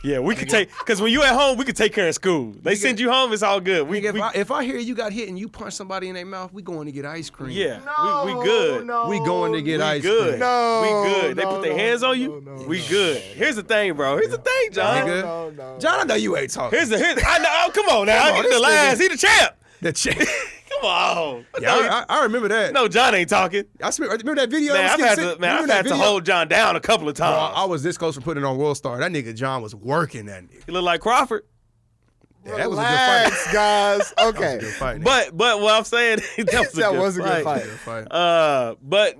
Yeah, we could take, because when you at home, we could take care of school. They send you home, it's all good. If I hear you got hit and you punch somebody in their mouth, we going to get ice cream. Yeah, we good. No, we going to get ice cream. No, we good. They put their hands on you, we good. Here's the thing, bro. Here's the thing, John. No. John, I know you ain't talking. I know. Oh, come on now. He the last. He the champ. The champ. Come on. Yeah, I remember that. No, John ain't talking. I remember that video. Man, I've had to hold John down a couple of times. Bro, I was this close from putting it on World Star. That nigga John was working that nigga. He looked like Crawford. Yeah, that was a good fight. Guys. Okay. That was a good fight, but what I'm saying, that was a good fight. But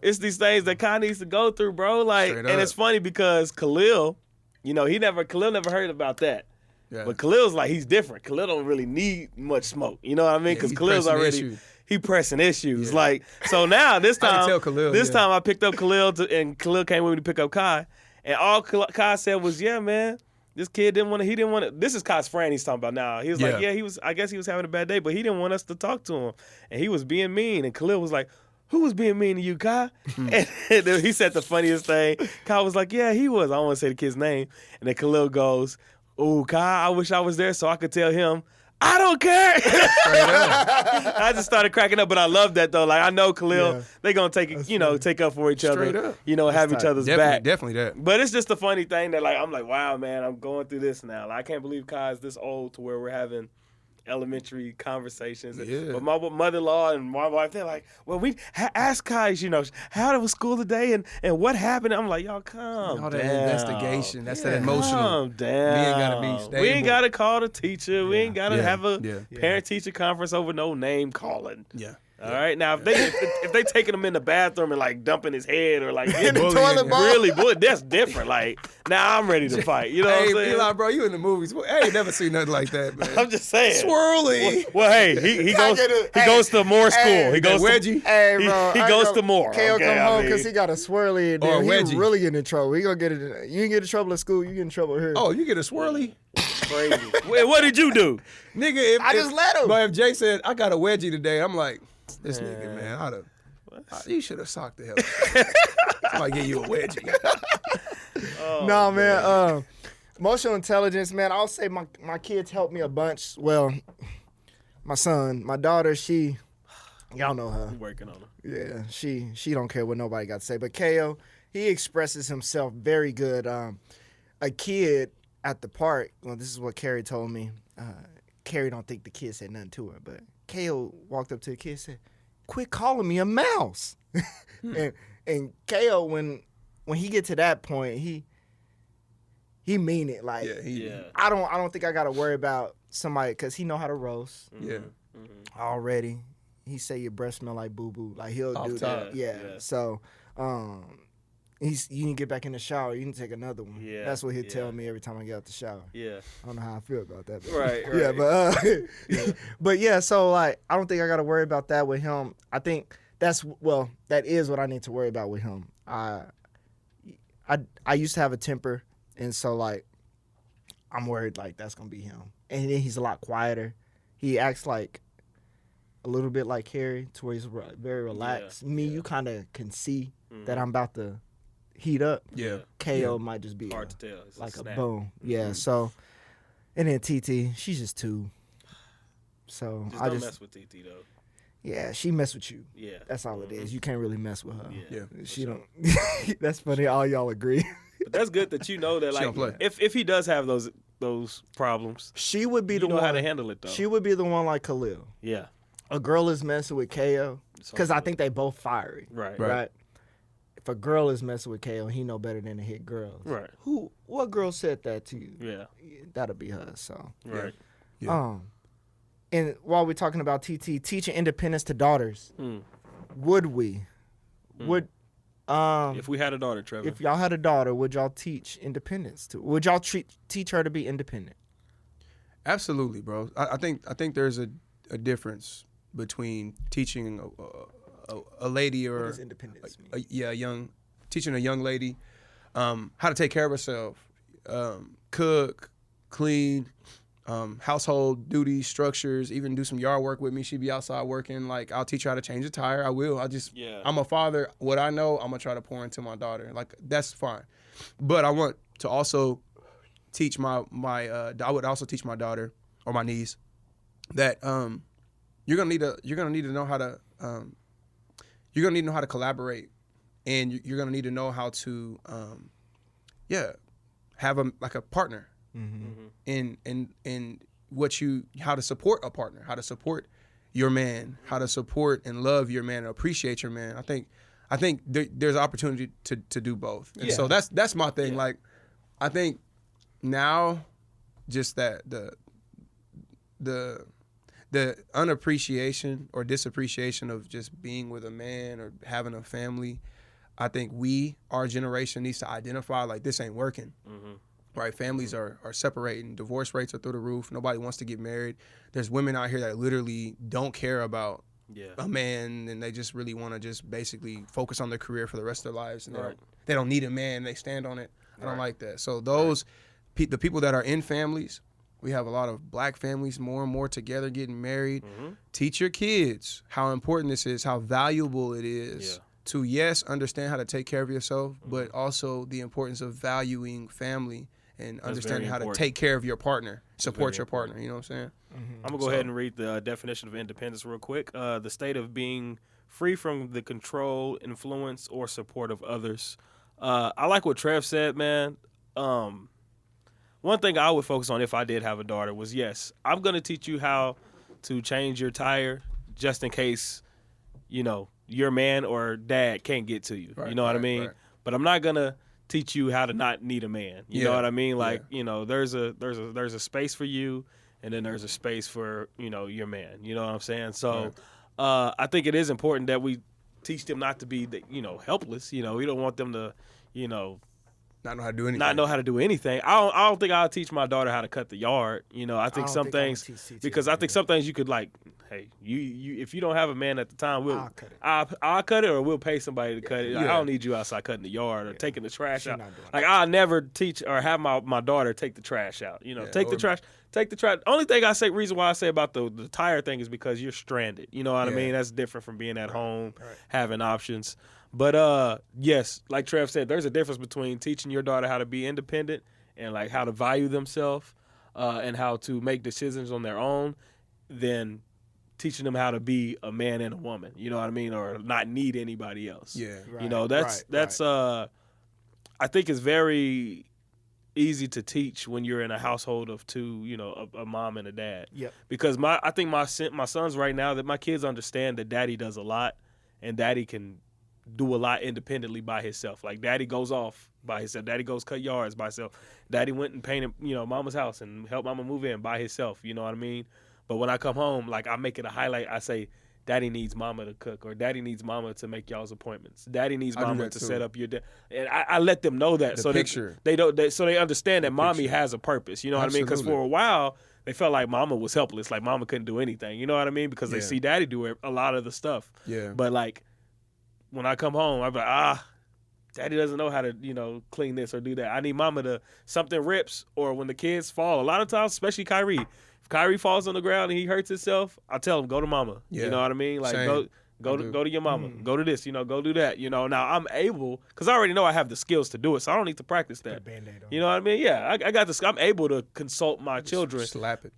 it's these things that Kai needs to go through, bro. Like, and it's funny because Khalil, Khalil never heard about that. Yeah. But Khalil's like, he's different. Khalil don't really need much smoke. You know what I mean? Because Khalil's already he pressing issues. Yeah. Like, so now this time, time I picked up Khalil and Khalil came with me to pick up Kai, and all Kai said was, "Yeah, man, this kid didn't want to. This is Kai's friend he's talking about now. He was like, yeah, I guess he was having a bad day, but he didn't want us to talk to him, and he was being mean. And Khalil was like, who was being mean to you, Kai? And he said the funniest thing. Kai was like, yeah, he was. I don't want to say the kid's name. And then Khalil goes, oh, Kai, I wish I was there so I could tell him, I don't care. I just started cracking up, but I love that though. Like, I know Khalil, they gonna take it, take up for each other, have each other's back. Definitely that. But it's just a funny thing that I'm like, wow, man, I'm going through this now. Like, I can't believe Kai's this old to where we're having elementary conversations. Yeah. But my mother-in-law and my wife, they're like, well, we ask Kai, how was school today and what happened? I'm like, y'all calm down. That investigation, that's that emotional. Calm down. We ain't gotta be stable. We ain't gotta call the teacher. We ain't gotta have a parent-teacher conference over no name calling. Yeah. All right, now if they taking him in the bathroom and like dumping his head or like In the toilet bowl. really bully, that's different. Like now I'm ready to fight. You know what I'm saying? Eli, bro, you in the movies? I ain't never seen nothing like that, man. I'm just saying. Swirly. Well, hey, he goes to more school. He goes wedgie. Hey, bro, he goes to more. KO Okay, come I home mean- because he got a swirly in Or there. a wedgie. He really getting in trouble. He gonna get it. You didn't get in trouble at school. You get in trouble here. Oh, you get a swirly? Crazy. Wait, what did you do? Nigga, I just let him. But if Jay said, I got a wedgie today, I'm like, this nigga, man, you should have socked the hell out. Somebody give you a wedgie. No, man. Emotional intelligence, man. I'll say my kids helped me a bunch. Well, my son, my daughter, y'all know her. I'm working on him. Yeah, she don't care what nobody got to say. But KO, he expresses himself very good. A kid at the park. Well, this is what Carrie told me. Carrie don't think the kid said nothing to her, but KO walked up to the kid and said, "Quit calling me a mouse." and KO, when he get to that point, he mean it. Like, Yeah. I don't think I got to worry about somebody because he know how to roast Yeah. already. He say your breath smell like boo boo. Like he'll Off do top. that. Yeah. So, you can get back in the shower. You can take another one. Yeah, That's what he'll yeah. tell me every time I get out the shower. Yeah. I don't know how I feel about that. But Right. Yeah, but but yeah. So like, I don't think I got to worry about that with him. I think that is what I need to worry about with him. I used to have a temper, and so like, I'm worried like that's gonna be him. And then he's a lot quieter. He acts like a little bit like Harry, to where he's very relaxed. You kind of can see that I'm about to heat up. Yeah. KO might just be Hard to tell. It's like a snap. boom. Yeah. So, and then TT, she's just 2. So Just I don't just mess with TT though. yeah, she mess with you. Yeah. That's all it is. You can't really mess with her. Yeah. She don't. That's funny. All y'all agree. But that's good that you know that She don't like play. if he does have those problems, She would be you the know one how to handle it though. She would be the one like Khalil. Yeah. A girl is messing with KO because I think they both fiery. Right. Right. If a girl is messing with KO, he know better than to hit girls. Right. What girl said that to you? Yeah. That'll be her. So. Right. Yeah. And while we're talking about TT, teaching independence to daughters, would we? Would If we had a daughter, Trevor. if y'all had a daughter, would y'all teach independence to? Would y'all teach her to be independent? Absolutely, bro. I think there's a difference between teaching a lady or What does independence mean? teaching a young lady how to take care of herself, cook, clean, household duties, structures, even do some yard work with me. She'd be outside working. Like, I'll teach her how to change a tire. I will. I'm a father. What I know, I'm gonna try to pour into my daughter. Like, that's fine. But I want to also teach I would also teach my daughter or my niece that you're gonna need to know how to collaborate, and you're gonna need to know how to have a partner in how to support a partner, how to support your man, how to support and love your man, and appreciate your man. I think there's opportunity to do both, and so that's my thing. Yeah. Like, I think now, just that the unappreciation or disappreciation of just being with a man or having a family, I think our generation needs to identify, like, this ain't working. Right? Families are separating. Divorce rates are through the roof. Nobody wants to get married. There's women out here that literally don't care about a man, and they just really want to just basically focus on their career for the rest of their lives. And they don't need a man. They stand on it. I don't like that. So the people that are in families, we have a lot of black families more and more together getting married. Teach your kids how important this is, how valuable it is to, understand how to take care of yourself, but also the importance of valuing family and understanding how to take care of your partner, support your partner. You know what I'm saying? I'm going to go ahead and read the definition of independence real quick. The state of being free from the control, influence, or support of others. I like what Trev said, man. One thing I would focus on if I did have a daughter was, I'm going to teach you how to change your tire just in case, your man or dad can't get to you. Right, you know what I right, mean? right. But I'm not going to teach you how to not need a man. You know what I mean? Like, there's a space for you, and then there's a space for, your man. You know what I'm saying? So I think it is important that we teach them not to be, helpless. We don't want them to, Not know how to do anything. not know how to do anything. I don't think I'll teach my daughter how to cut the yard. I think some things, because I think some things you could like, hey, you if you don't have a man at the time, I'll cut it. I'll cut it, or we'll pay somebody to cut it. Like, Yeah. I don't need you outside cutting the yard or taking the trash She out. not doing Like I'll never teach or have my daughter take the trash out. Take the trash. Take the trash. Only thing reason why I say about the tire thing is because you're stranded. You know what I Yeah. mean? That's different from being at home, having options. But yes, like Trev said, there's a difference between teaching your daughter how to be independent and like how to value themselves and how to make decisions on their own, than teaching them how to be a man and a woman. You know what I mean? Or not need anybody else. Yeah. Right, That's I think it's very easy to teach when you're in a household of two, a mom and a dad. Yep. Because I think my sons right now, that my kids understand that daddy does a lot and daddy can do a lot independently by himself. Like daddy goes off by himself. Daddy goes cut yards by himself. Daddy went and painted, mama's house and helped mama move in by himself. You know what I mean? But when I come home, like I make it a highlight. I say, daddy needs mama to cook, or daddy needs mama to make y'all's appointments. Daddy needs I do mama that to too. set up your day. And I let them know that. The So picture. so they understand that mommy picture. has a purpose. You know what I mean? Because Absolutely. for a while, they felt like mama was helpless. Like mama couldn't do anything. You know what I mean? Because they Yeah. see daddy do a lot of the stuff. Yeah. But like, when I come home, I'm like, daddy doesn't know how to, clean this or do that. I need mama to, something rips, or when the kids fall. A lot of times, especially Kyrie, if Kyrie falls on the ground and he hurts himself, I tell him, go to mama. Yeah. You know what I mean? Like, Same. go to your mama. Go to this, go do that. Now I'm able, because I already know I have the skills to do it, so I don't need to practice that. Band-Aid on You know what I mean? Yeah, I got this. I'm able to consult my children. Slap it.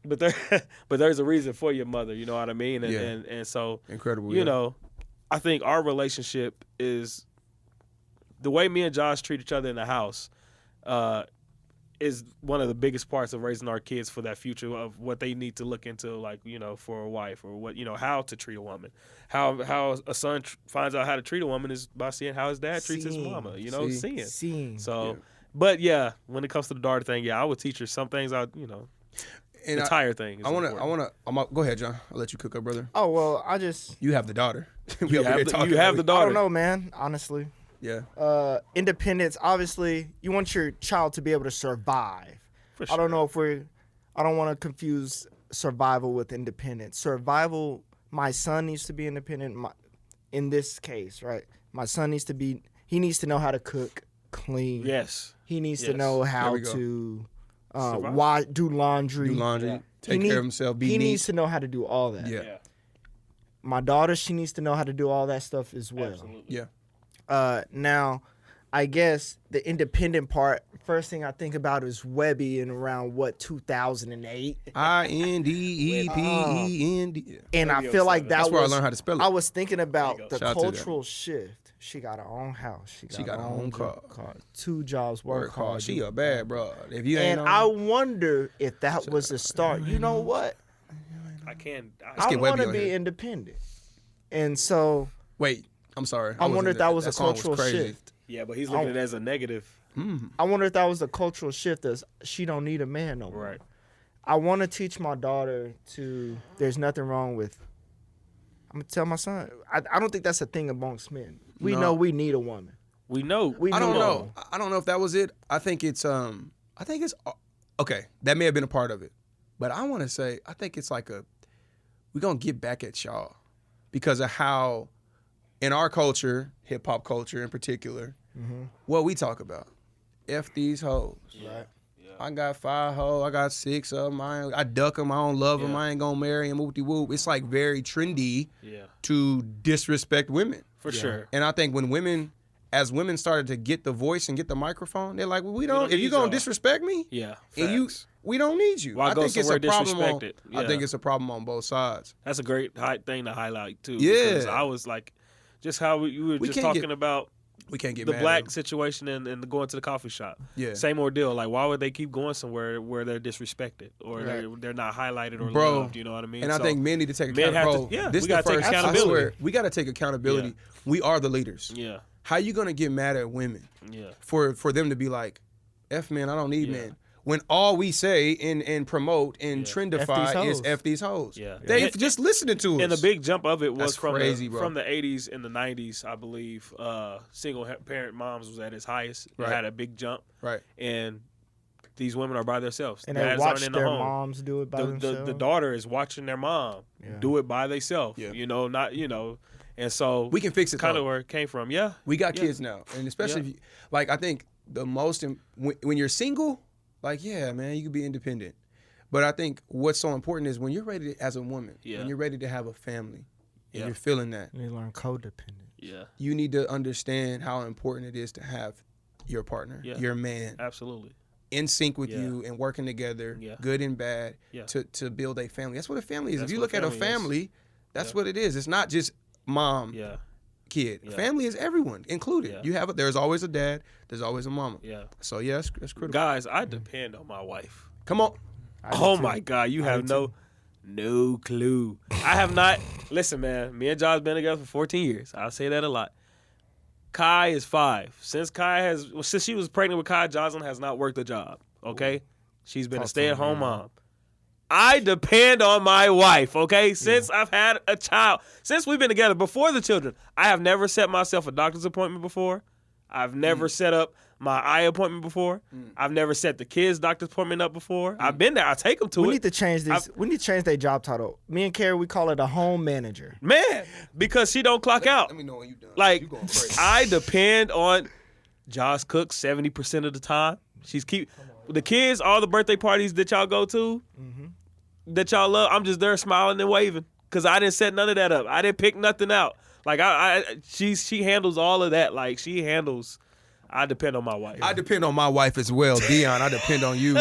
But there's a reason for your mother. You know what I mean? And Yeah. and so Incredible. you yeah. know, I think our relationship is the way me and Josh treat each other in the house is one of the biggest parts of raising our kids for that future of what they need to look into, like, for a wife, or what, how to treat a woman. How a son finds out how to treat a woman is by seeing how his dad treats his Seeing. mama, See. Seeing. So, Yeah. but yeah, when it comes to the daughter thing, I would teach her some things. And The tire thing. Is important. go ahead, John. I'll let you cook up, brother. Oh well, I just You have the daughter. You have the I daughter. don't know, man. Honestly, Yeah. independence. Obviously, you want your child to be able to survive. For I don't sure. know if I don't want to confuse survival with independence. Survival. My son needs to be independent. In this case, right? My son needs to be. He needs to know how to cook, clean. Yes. He needs to Yes. know how we go. to Survive. do laundry. Do laundry. Yeah. Take care of himself. Be He neat. needs to know how to do all that. Yeah. My daughter, she needs to know how to do all that stuff as well. Absolutely. Yeah. Now, I guess the independent part, first thing I think about is Webby in around 2008, INDEPEND. and I feel like that That's where I was. learned how to spell it. I was thinking about There you the go. Shout out to cultural shift. She got her own house. She got her own car. 2 jobs. Work hard. She a bad bro. If you ain't And on, I wonder if that was the start. You know what? I can. I get want Webby to on be here. independent, and so wait. I'm sorry. I wonder if that was a song cultural crazy. shift. Yeah, but he's looking at it as a negative. I wonder if that was the cultural shift as she don't need a man no more. Right. I want to teach my daughter to. There's nothing wrong with. I'm gonna tell my son. I don't think that's a thing amongst men. We No. know we need a woman. We know. I don't need a know. woman. I don't know if that was it. I think it's okay. That may have been a part of it, but I want to say I think it's like we're gonna get back at y'all because of how in our culture, hip hop culture in particular, what we talk about. F these hoes. Right. I got 5 hoes. I got 6 of them. I duck them. I don't love them. Yeah. I ain't gonna marry them. Whoop-de-whoop. It's like very trendy Yeah. to disrespect women. For sure. And I think as women started to get the voice and get the microphone, they're like, well, we don't don't. If you need gonna y'all. disrespect me, Yeah. and Facts. we don't need you. Why I go think it's a somewhere problem. disrespected? I think Yeah. it's a problem on both sides. That's a great thing to highlight too. Yeah. Because I was like, just how we were We just can't talking get about We can't get the mad at black them. situation and going to the coffee shop. Yeah. Same ordeal. Like, why would they keep going somewhere where they're disrespected or Right. they're not highlighted or Bro, loved? You know what I mean? And I So, think men need to take men have to- accountability. yeah, This we the gotta take first. I accountability. swear, we got to take accountability. Yeah. We are the leaders. Yeah. How you gonna get mad at women Yeah. for them to be like, F men, I don't need Yeah. men. when all we say and promote and trendify is F these hoes. Yeah. They just listening to us. And the big jump of it was from crazy, from the 80s and the 90s, I believe. Single parent moms was at its highest. It had a big jump. Right. And these women are by themselves. And they watch their moms do it by themselves. The daughter is watching their mom do it by themselves. Yeah. And so we can fix it. Kind of where it came from. Yeah. We got kids now, and especially if you, I think the most when you're single, man, you can be independent. But I think what's so important is when you're ready as a woman, when you're ready to have a family, and you're feeling that, you learn codependence. Yeah. You need to understand how important it is to have your partner, your man, absolutely, in sync with you and working together, good and bad, to build a family. That's what a family is. If you look at a family, that's what it is. It's not just mom, kid. Yeah. Family is everyone included. Yeah. There's always a dad. There's always a mama. Yeah. So that's critical. Guys, I depend on my wife. Come on. Oh my God, you have no clue. I have not. Listen, man. Me and Josh been together for 14 years. I say that a lot. Kai is 5. Since she was pregnant with Kai, Jocelyn has not worked a job. Okay, she's been a stay-at-home mom. I depend on my wife, okay? Since I've had a child, since we've been together, before the children, I have never set myself a doctor's appointment before. I've never set up my eye appointment before. I've never set the kids' doctor's appointment up before. I've been there. I take them to it. We need to change this. We need to change their job title. Me and Carrie, we call it a home manager. Man, because she don't clock out. Let me know when you're done. Like, you going crazy. I depend on Josh Cook 70% of the time. The kids, all the birthday parties that y'all go to, that y'all love, I'm just there smiling and waving because I didn't set none of that up. I didn't pick nothing out. Like she handles all of that. Like I depend on my wife. I depend on my wife as well, Dion. I depend on you.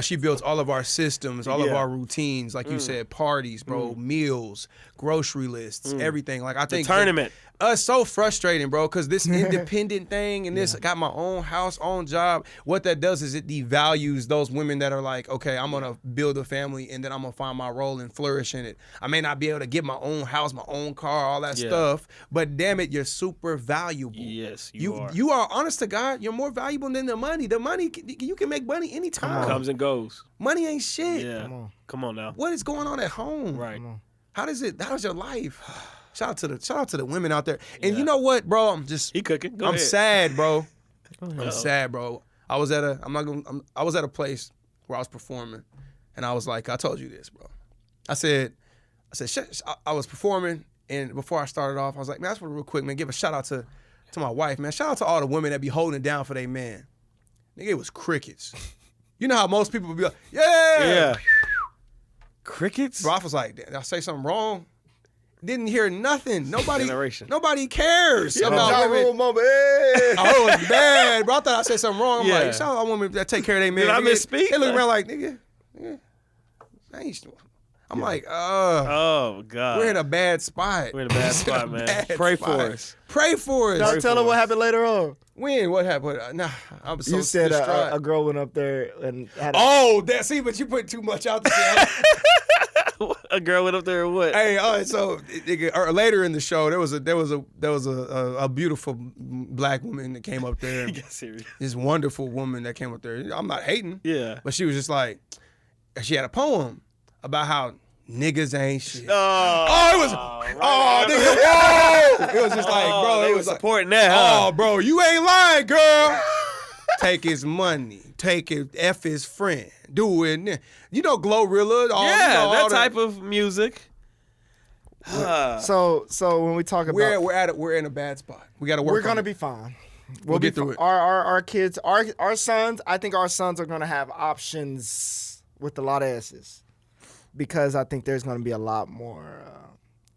She builds all of our systems, all of our routines, like you said, parties, bro, meals, grocery lists, everything. Like I think the tournament. It's so frustrating, bro, because this independent thing and this got my own house, own job. What that does is it devalues those women that are like, okay, I'm gonna build a family and then I'm gonna find my role and flourish in it. I may not be able to get my own house, my own car, all that stuff, but damn it, you're super valuable. Yes, you are. You are, honest to God, you're more valuable than the money. The money, you can make money anytime. Comes and goes. Money ain't shit. Yeah. Come on now. What is going on at home? Right. How's your life? Shout out to the women out there. And you know what, bro? He cooking. Go ahead. Sad, bro. I'm sad, bro. I was at a place where I was performing, and I was like, I told you this, bro. I said, I was performing, and before I started off, I was like, man, I just want to real quick, man, give a shout out to my wife, man. Shout out to all the women that be holding it down for their man. Nigga, it was crickets. You know how most people would be like, yeah. Crickets? Bro, I was like, did I say something wrong? Didn't hear nothing. Nobody cares about women. Oh, it was bad, bro. I thought I said something wrong. I'm like, shout out to women that take care of their man. Did I misspeak? They look around like, nigga. I'm like, oh, God. We're in a bad spot. We're in a bad spot, man. Pray for us. Pray for us. Don't tell them what happened later on. When? What happened? Nah, I was so You said distraught. a girl went up there and had see, but you put too much out there. A girl went up there and what? Hey, all right. So later in the show, there was a beautiful black woman that came up there. This wonderful woman that came up there. I'm not hating. Yeah. But she was just like, she had a poem about how niggas ain't shit. It was just like, bro, they it was was supporting that. Huh? Oh, bro, you ain't lying, girl. Take his money. Take it. F his friend. Do it. You know, Glorilla. That type of music. So when we talk about we're in a bad spot. We got to work. We're gonna be fine. We'll get through it. Our kids, our sons. I think our sons are gonna have options with a lot of S's, because I think there's gonna be a lot more.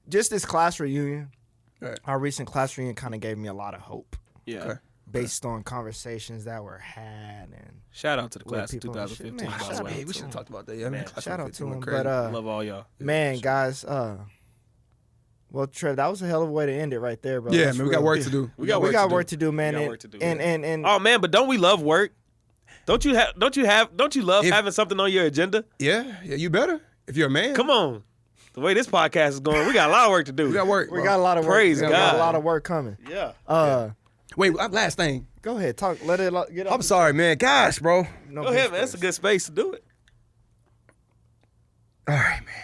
Just this class reunion. Right. Our recent class reunion kind of gave me a lot of hope. Yeah. Okay. Based on conversations that were had, and shout out to the class of 2015. Man, by the way, we should have talked about that. Yeah, man. Shout out to them. Crazy. But love all y'all. Man, guys. Well, Trev, that was a hell of a way to end it right there, bro. Yeah, That's man, we real. got work to do. We got work to do, man. We got work to do, and oh man, but don't we love work? Don't you love having something on your agenda? Yeah, you better if you're a man. Come on. The way this podcast is going, we got a lot of work to do. We got work. We got a lot of work. Praise We God. got a lot of work coming. Yeah. Wait, last thing. Go ahead, talk. Let it get off. I'm sorry, man. Gosh, bro. No Go ahead, bench man. That's a press. good space to do it. All right, man.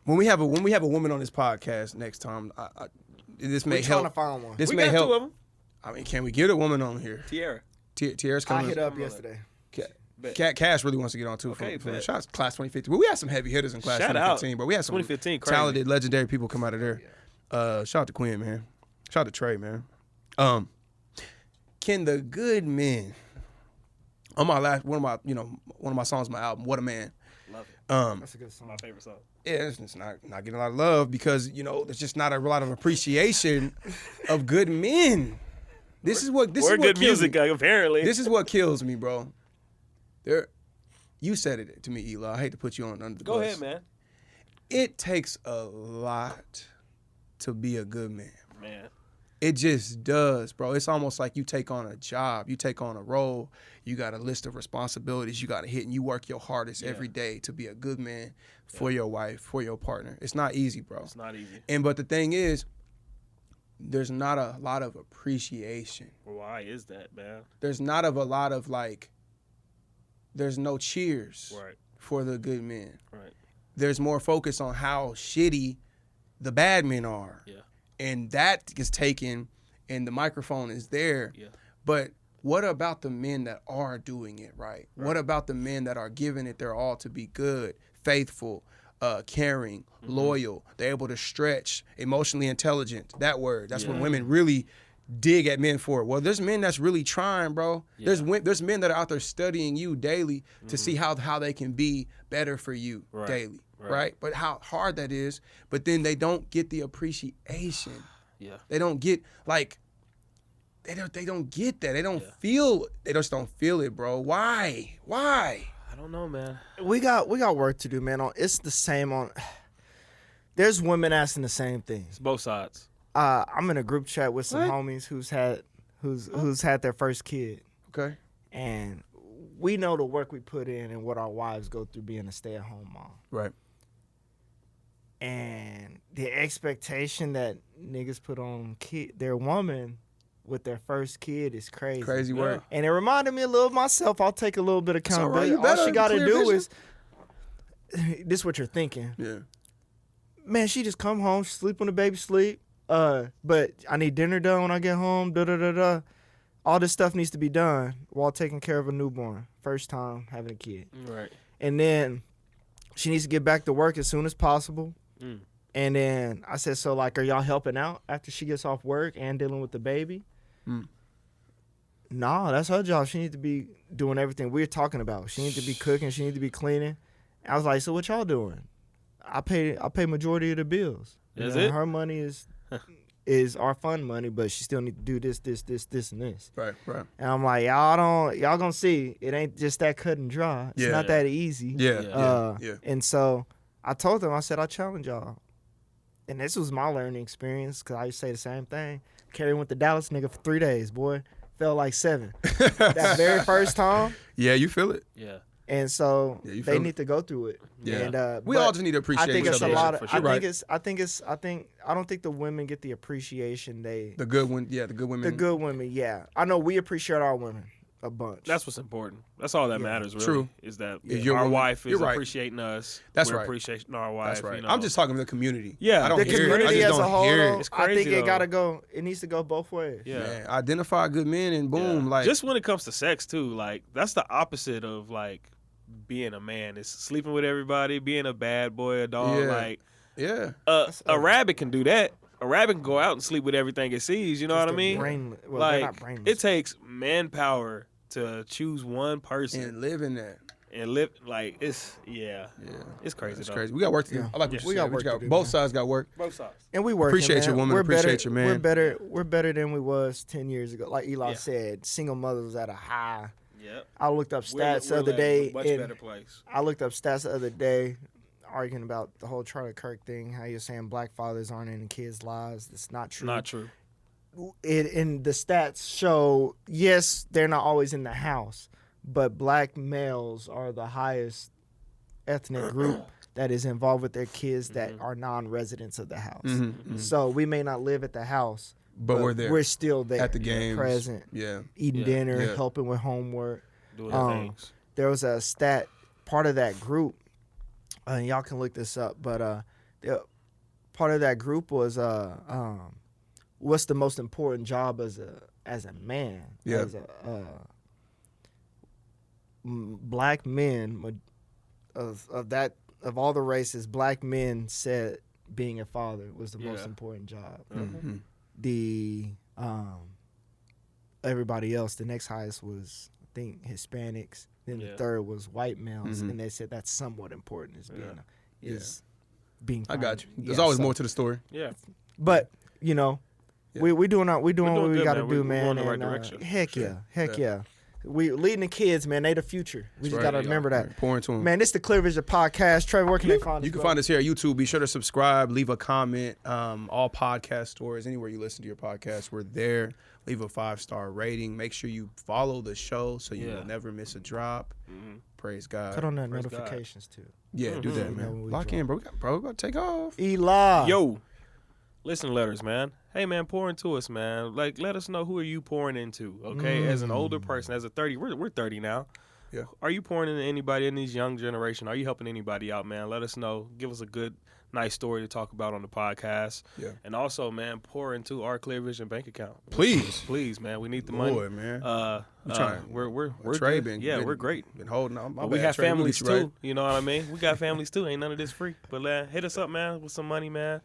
When we have a woman on this podcast next time, this may We're trying to help. find one. This We may got help. 2 of them. I mean, can we get a woman on here? Tierra. Tierra's I coming. hit up yesterday. Cash really wants to get on too. Okay, for bet. shots class 2015. But we had some heavy hitters in class Shout out. 2015. But we had some 2015 crazy. talented, legendary people come out of there. Shout out to Quinn, man. Shout out to Trey, man. Can the good men on my last one of my songs, my album, What a Man. Love it. That's a good song. My favorite song. Yeah, it's not getting a lot of love because there's just not a lot of appreciation of good men. This is what Or kills good music, me. apparently. This is what kills me, bro. You said it to me, Eli. I hate to put you on under the Go bus. ahead, man. It takes a lot to be a good man. Man. It just does, bro. It's almost like you take on a job. You take on a role. You got a list of responsibilities you got to hit, and you work your hardest every day to be a good man for your wife, for your partner. It's not easy, bro. It's not easy. But the thing is, there's not a lot of appreciation. Why is that, man? There's not a lot of there's no cheers Right. for the good men. Right. There's more focus on how shitty the bad men are. Yeah. And that is taken and the microphone is there. Yeah. But what about the men that are doing it right? What about the men that are giving it their all to be good, faithful, caring, loyal? They're able to stretch, emotionally intelligent. That word. That's what women really dig at men for. Well, there's men that's really trying, bro. Yeah. There's men that are out there studying you daily to see how they can be better for you daily. Right? But how hard that is. But then they don't get the appreciation. Yeah. They don't get they don't get that. They don't feel. They just don't feel it, bro. Why? I don't know, man. We got work to do, man. It's the same on. There's women asking the same thing. It's both sides. I'm in a group chat with some homies who's had their first kid, Okay. and we know the work we put in and what our wives go through being a stay-at-home mom. Right. And the expectation that niggas put on their woman with their first kid is crazy. Crazy work. And it reminded me a little of myself. I'll take a little bit of all right. accountability. You All better she got to clear do vision. is, this is what you're thinking. Yeah. Man, she just come home, she sleep when the baby sleep. But I need dinner done when I get home. Da-da-da-da. All this stuff needs to be done while taking care of a newborn. First time having a kid. Right. And then she needs to get back to work as soon as possible. Mm. And then I said, so are y'all helping out after she gets off work and dealing with the baby? Nah, that's her job. She needs to be doing everything we're talking about. She needs to be cooking. She needs to be cleaning. I was like, so what y'all doing? I pay majority of the bills. Is it? Her money is our fund money, but she still need to do this, and this. Right. And I'm like, y'all gonna see. It ain't just that cut and dry. It's not that easy. Yeah. And so I told them, I said, I challenge y'all. And this was my learning experience because I used to say the same thing. Carrie went to Dallas, nigga, for 3 days, boy. Felt like 7. That very first time. Yeah, you feel it. Yeah. And so you they feel need to go through it. Yeah. And, We but all just need to appreciate I think each it's a other. lot of. For sure. I don't think the women get the appreciation they. The good one. Yeah, the good women. The good women, yeah. I know we appreciate our women a bunch. That's what's important. That's all that matters, really. True. Is that Is your our woman- wife is you're right. appreciating us. That's We're right. appreciating our wife. That's right. You know. I'm just talking to the community. Yeah. I don't the hear it. I community just as a don't whole, hear though, it. It's I think crazy, it though. gotta go. It needs to go both ways. Yeah. Man, identify good men and boom, Yeah. like just when it comes to sex too, like that's the opposite of like being a man. It's sleeping with everybody, being a bad boy, a dog. Yeah. Like yeah. a rabbit can do that. A rabbit can go out and sleep with everything it sees. You know what I mean? They're not Like brainless. it takes manpower to choose one person And live in that. and live. Like it's it's crazy. It's though. crazy. We got work to do. Yeah. I like what you We said. got What you work to do, Both man. sides got work. Both sides. And we work. Appreciate your woman, We're appreciate better, your man. We're better than we was 10 years ago. Like Eli Yeah. said, single mothers was at a high. Yep. I looked up stats the other at day. a much and better place. I looked up stats the other day, arguing about the whole Charlie Kirk thing. How you're saying black fathers aren't in kids' lives. It's not true. Not true. And the stats show, yes, they're not always in the house, but black males are the highest ethnic group that is involved with their kids that are non-residents of the house. Mm-hmm. So we may not live at the house, But we're there. We're still there at the games, present, eating dinner, helping with homework, doing things. There was a stat, part of that group, and y'all can look this up, but part of that group was what's the most important job as a man? Yeah. As black men of all the races, black men said being a father was the most important job. Mm-hmm. The everybody else, the next highest was I think Hispanics. Then the third was white males, and they said that's somewhat important as being. I got you. There's always more to the story. Yeah, but we doing what we good, got to man. do, We're man. going in the right and, direction. Heck yeah. We leading the kids, man. They the future. We just got to remember that. Pouring to them. Man, this is the Clear Vision Podcast. Trevor, where can they find us? You can find us here at YouTube. Be sure to subscribe, leave a comment. All podcast stores, anywhere you listen to your podcast, we're there. Leave a 5-star rating. Make sure you follow the show so you will never miss a drop. Praise God. Cut on that notifications too. Yeah, do that, man. Lock in, bro. We're about to take off. Eli. Yo, listen letters, man. Hey, man, pour into us, man. Like, let us know who are you pouring into, okay? As an older person, as a 30, we're 30 now. Yeah. Are you pouring into anybody in this young generation? Are you helping anybody out, man? Let us know. Give us a good, nice story to talk about on the podcast. Yeah. And also, man, pour into our Clear Vision bank account. Please, man. We need the money. Boy, man. We're Trey good. We're great. Been holding on. But we have families too. Right. You know what I mean? We got families too. Ain't none of this free. But hit us up, man, with some money, man.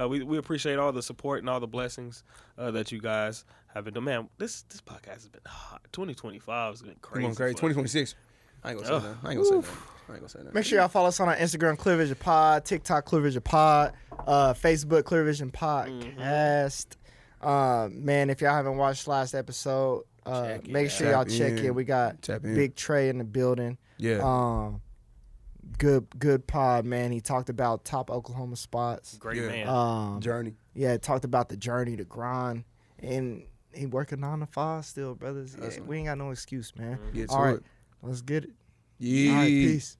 We appreciate all the support and all the blessings that you guys have been doing. Man, this podcast has been hot. 2025 has been crazy. 2026. I ain't gonna say that. Make sure y'all follow us on our Instagram, Clear Vision Pod, TikTok, Clear Vision Pod, Facebook, Clear Vision Podcast. Man, if y'all haven't watched last episode, make sure y'all check in. We got Big Trey in the building. Yeah. Good pod, man. He talked about top Oklahoma spots. Great man. Journey. Yeah, talked about the journey, the grind, and he working 9 to 5 still, brothers. Yeah, we ain't got no excuse, man. Get to All right, it. let's get it. Yeah. All right, peace.